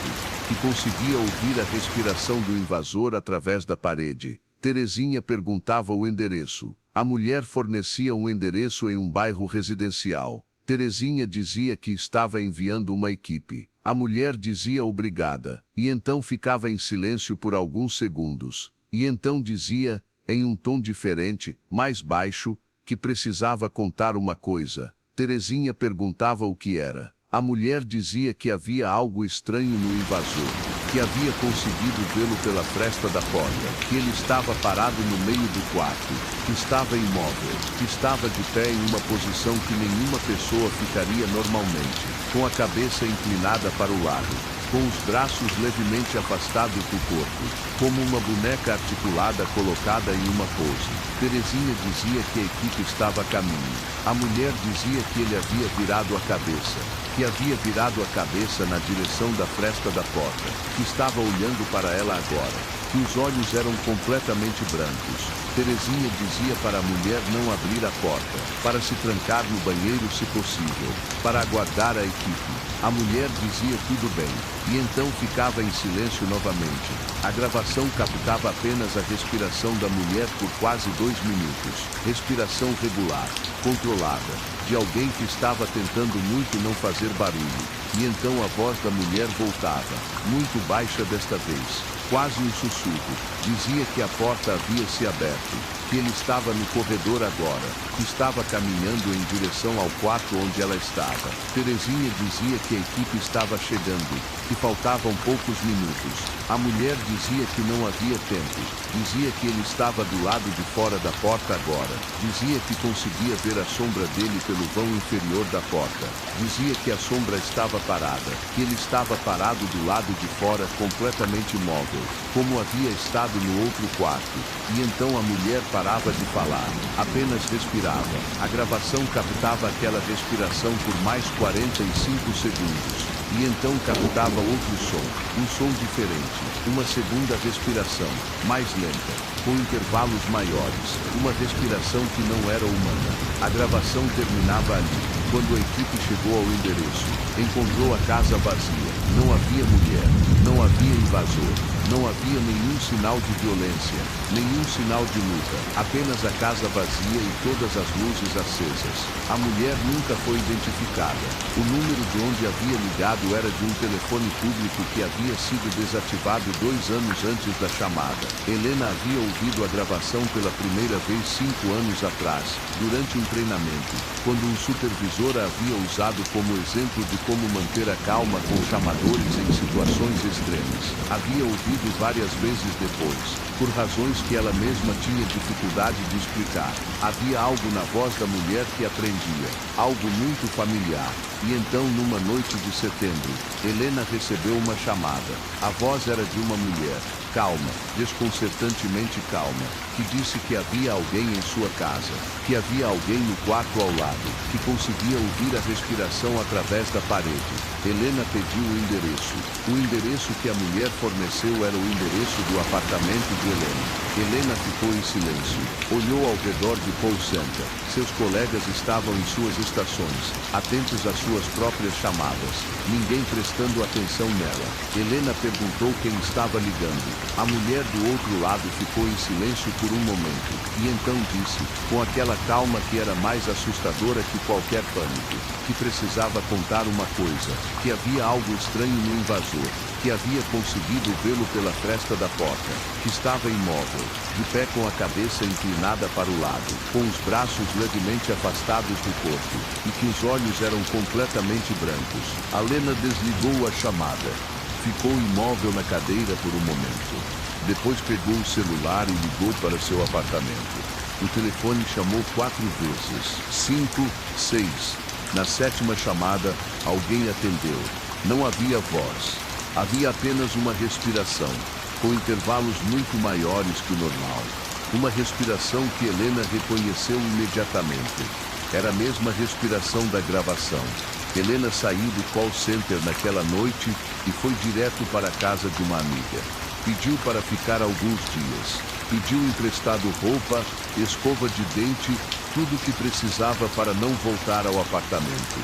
que conseguia ouvir a respiração do invasor através da parede. Terezinha perguntava o endereço. A mulher fornecia um endereço em um bairro residencial. Terezinha dizia que estava enviando uma equipe. A mulher dizia obrigada, e então ficava em silêncio por alguns segundos. E então dizia, em um tom diferente, mais baixo, que precisava contar uma coisa. Terezinha perguntava o que era. A mulher dizia que havia algo estranho no invasor, que havia conseguido vê-lo pela fresta da porta, que ele estava parado no meio do quarto, que estava imóvel, que estava de pé em uma posição que nenhuma pessoa ficaria normalmente, com a cabeça inclinada para o lado, com os braços levemente afastados do corpo, como uma boneca articulada colocada em uma pose. Terezinha dizia que a equipe estava a caminho. A mulher dizia que ele havia virado a cabeça, que havia virado a cabeça na direção da fresta da porta, que estava olhando para ela agora, que os olhos eram completamente brancos. Terezinha dizia para a mulher não abrir a porta, para se trancar no banheiro se possível, para aguardar a equipe. A mulher dizia tudo bem, e então ficava em silêncio novamente. A gravação captava apenas a respiração da mulher por quase 2 minutos. Respiração regular, controlada, de alguém que estava tentando muito não fazer barulho. E então a voz da mulher voltava, muito baixa desta vez, quase um sussurro. Dizia que a porta havia se aberto, que ele estava no corredor agora, que estava caminhando em direção ao quarto onde ela estava. Terezinha dizia que a equipe estava chegando, que faltavam poucos minutos. A mulher dizia que não havia tempo. Dizia que ele estava do lado de fora da porta agora. Dizia que conseguia ver a sombra dele pelo vão inferior da porta. Dizia que a sombra estava parada, que ele estava parado do lado de fora completamente imóvel, como havia estado no outro quarto. E então a mulher parava de falar, apenas respirava. A gravação captava aquela respiração por mais 45 segundos. E então captava outro som, um som diferente, uma segunda respiração, mais lenta, com intervalos maiores, uma respiração que não era humana. A gravação terminava ali, quando a equipe chegou ao endereço. Encontrou a casa vazia, não havia mulher, não havia invasor, não havia nenhum sinal de violência, nenhum sinal de luta, apenas a casa vazia e todas as luzes acesas. A mulher nunca foi identificada. O número de onde havia ligado era de um telefone público que havia sido desativado 2 anos antes da chamada. Helena havia ouvido a gravação pela primeira vez 5 anos atrás, durante um treinamento, quando um supervisor a havia usado como exemplo de como manter a calma com chamadores em situações extremas. Havia ouvido várias vezes depois, por razões que ela mesma tinha dificuldade de explicar. Havia algo na voz da mulher que a prendia, algo muito familiar. E então, numa noite de setembro, Helena recebeu uma chamada. A voz era de uma mulher, calma, desconcertantemente calma, que disse que havia alguém em sua casa, que havia alguém no quarto ao lado, que conseguia ouvir a respiração através da parede. Helena pediu o endereço. O endereço que a mulher forneceu era o endereço do apartamento de Helena. Helena ficou em silêncio. Olhou ao redor de Call Center. Seus colegas estavam em suas estações, atentos às suas próprias chamadas, ninguém prestando atenção nela. Helena perguntou quem estava ligando. A mulher do outro lado ficou em silêncio por um momento, e então disse, com aquela calma que era mais assustadora que qualquer pânico, que precisava contar uma coisa, que havia algo estranho no invasor, que havia conseguido vê-lo pela fresta da porta, que estava imóvel, de pé com a cabeça inclinada para o lado, com os braços levemente afastados do corpo, e que os olhos eram completamente brancos. Helena desligou a chamada. Ficou imóvel na cadeira por um momento. Depois pegou o celular e ligou para seu apartamento. O telefone chamou 4 vezes. 5, 6. Na 7ª chamada, alguém atendeu. Não havia voz. Havia apenas uma respiração, com intervalos muito maiores que o normal. Uma respiração que Helena reconheceu imediatamente. Era a mesma respiração da gravação. Helena saiu do call center naquela noite e foi direto para a casa de uma amiga. Pediu para ficar alguns dias. Pediu emprestado roupa, escova de dente, tudo o que precisava para não voltar ao apartamento.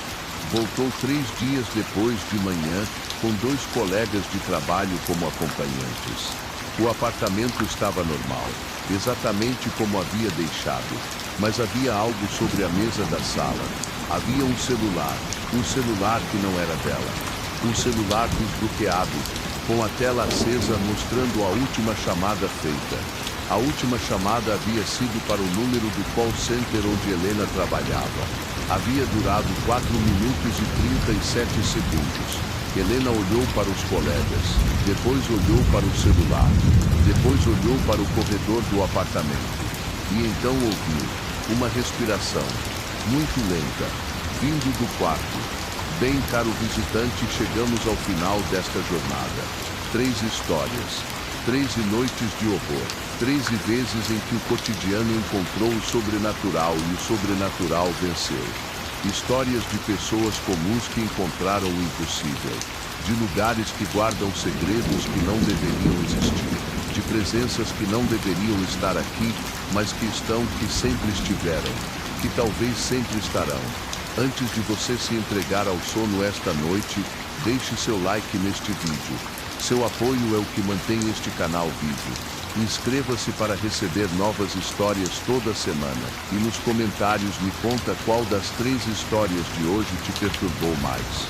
Voltou 3 dias depois de manhã, com 2 colegas de trabalho como acompanhantes. O apartamento estava normal, exatamente como havia deixado, mas havia algo sobre a mesa da sala. Havia um celular que não era dela. Um celular desbloqueado, com a tela acesa mostrando a última chamada feita. A última chamada havia sido para o número do call center onde Helena trabalhava. Havia durado 4 minutos e 37 segundos. Helena olhou para os colegas, depois olhou para o celular, depois olhou para o corredor do apartamento. E então ouviu uma respiração, muito lenta, vindo do quarto. Bem, caro visitante, chegamos ao final desta jornada. 3 histórias, 13 noites de horror, 13 vezes em que o cotidiano encontrou o sobrenatural e o sobrenatural venceu. Histórias de pessoas comuns que encontraram o impossível, de lugares que guardam segredos que não deveriam existir, de presenças que não deveriam estar aqui, mas que estão, que sempre estiveram, que talvez sempre estarão. Antes de você se entregar ao sono esta noite, deixe seu like neste vídeo. Seu apoio é o que mantém este canal vivo. Inscreva-se para receber novas histórias toda semana. E nos comentários me conta qual das 3 histórias de hoje te perturbou mais.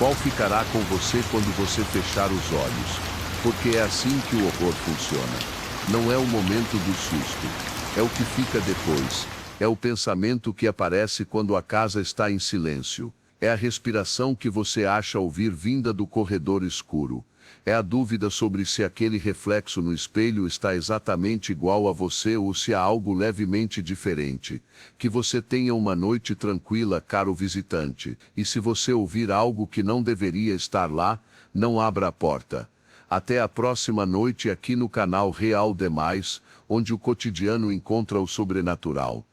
Qual ficará com você quando você fechar os olhos? Porque é assim que o horror funciona. Não é o momento do susto. É o que fica depois. É o pensamento que aparece quando a casa está em silêncio. É a respiração que você acha ouvir vinda do corredor escuro. É a dúvida sobre se aquele reflexo no espelho está exatamente igual a você ou se há algo levemente diferente. Que você tenha uma noite tranquila, caro visitante. E se você ouvir algo que não deveria estar lá, não abra a porta. Até a próxima noite aqui no canal Real Demais, onde o cotidiano encontra o sobrenatural.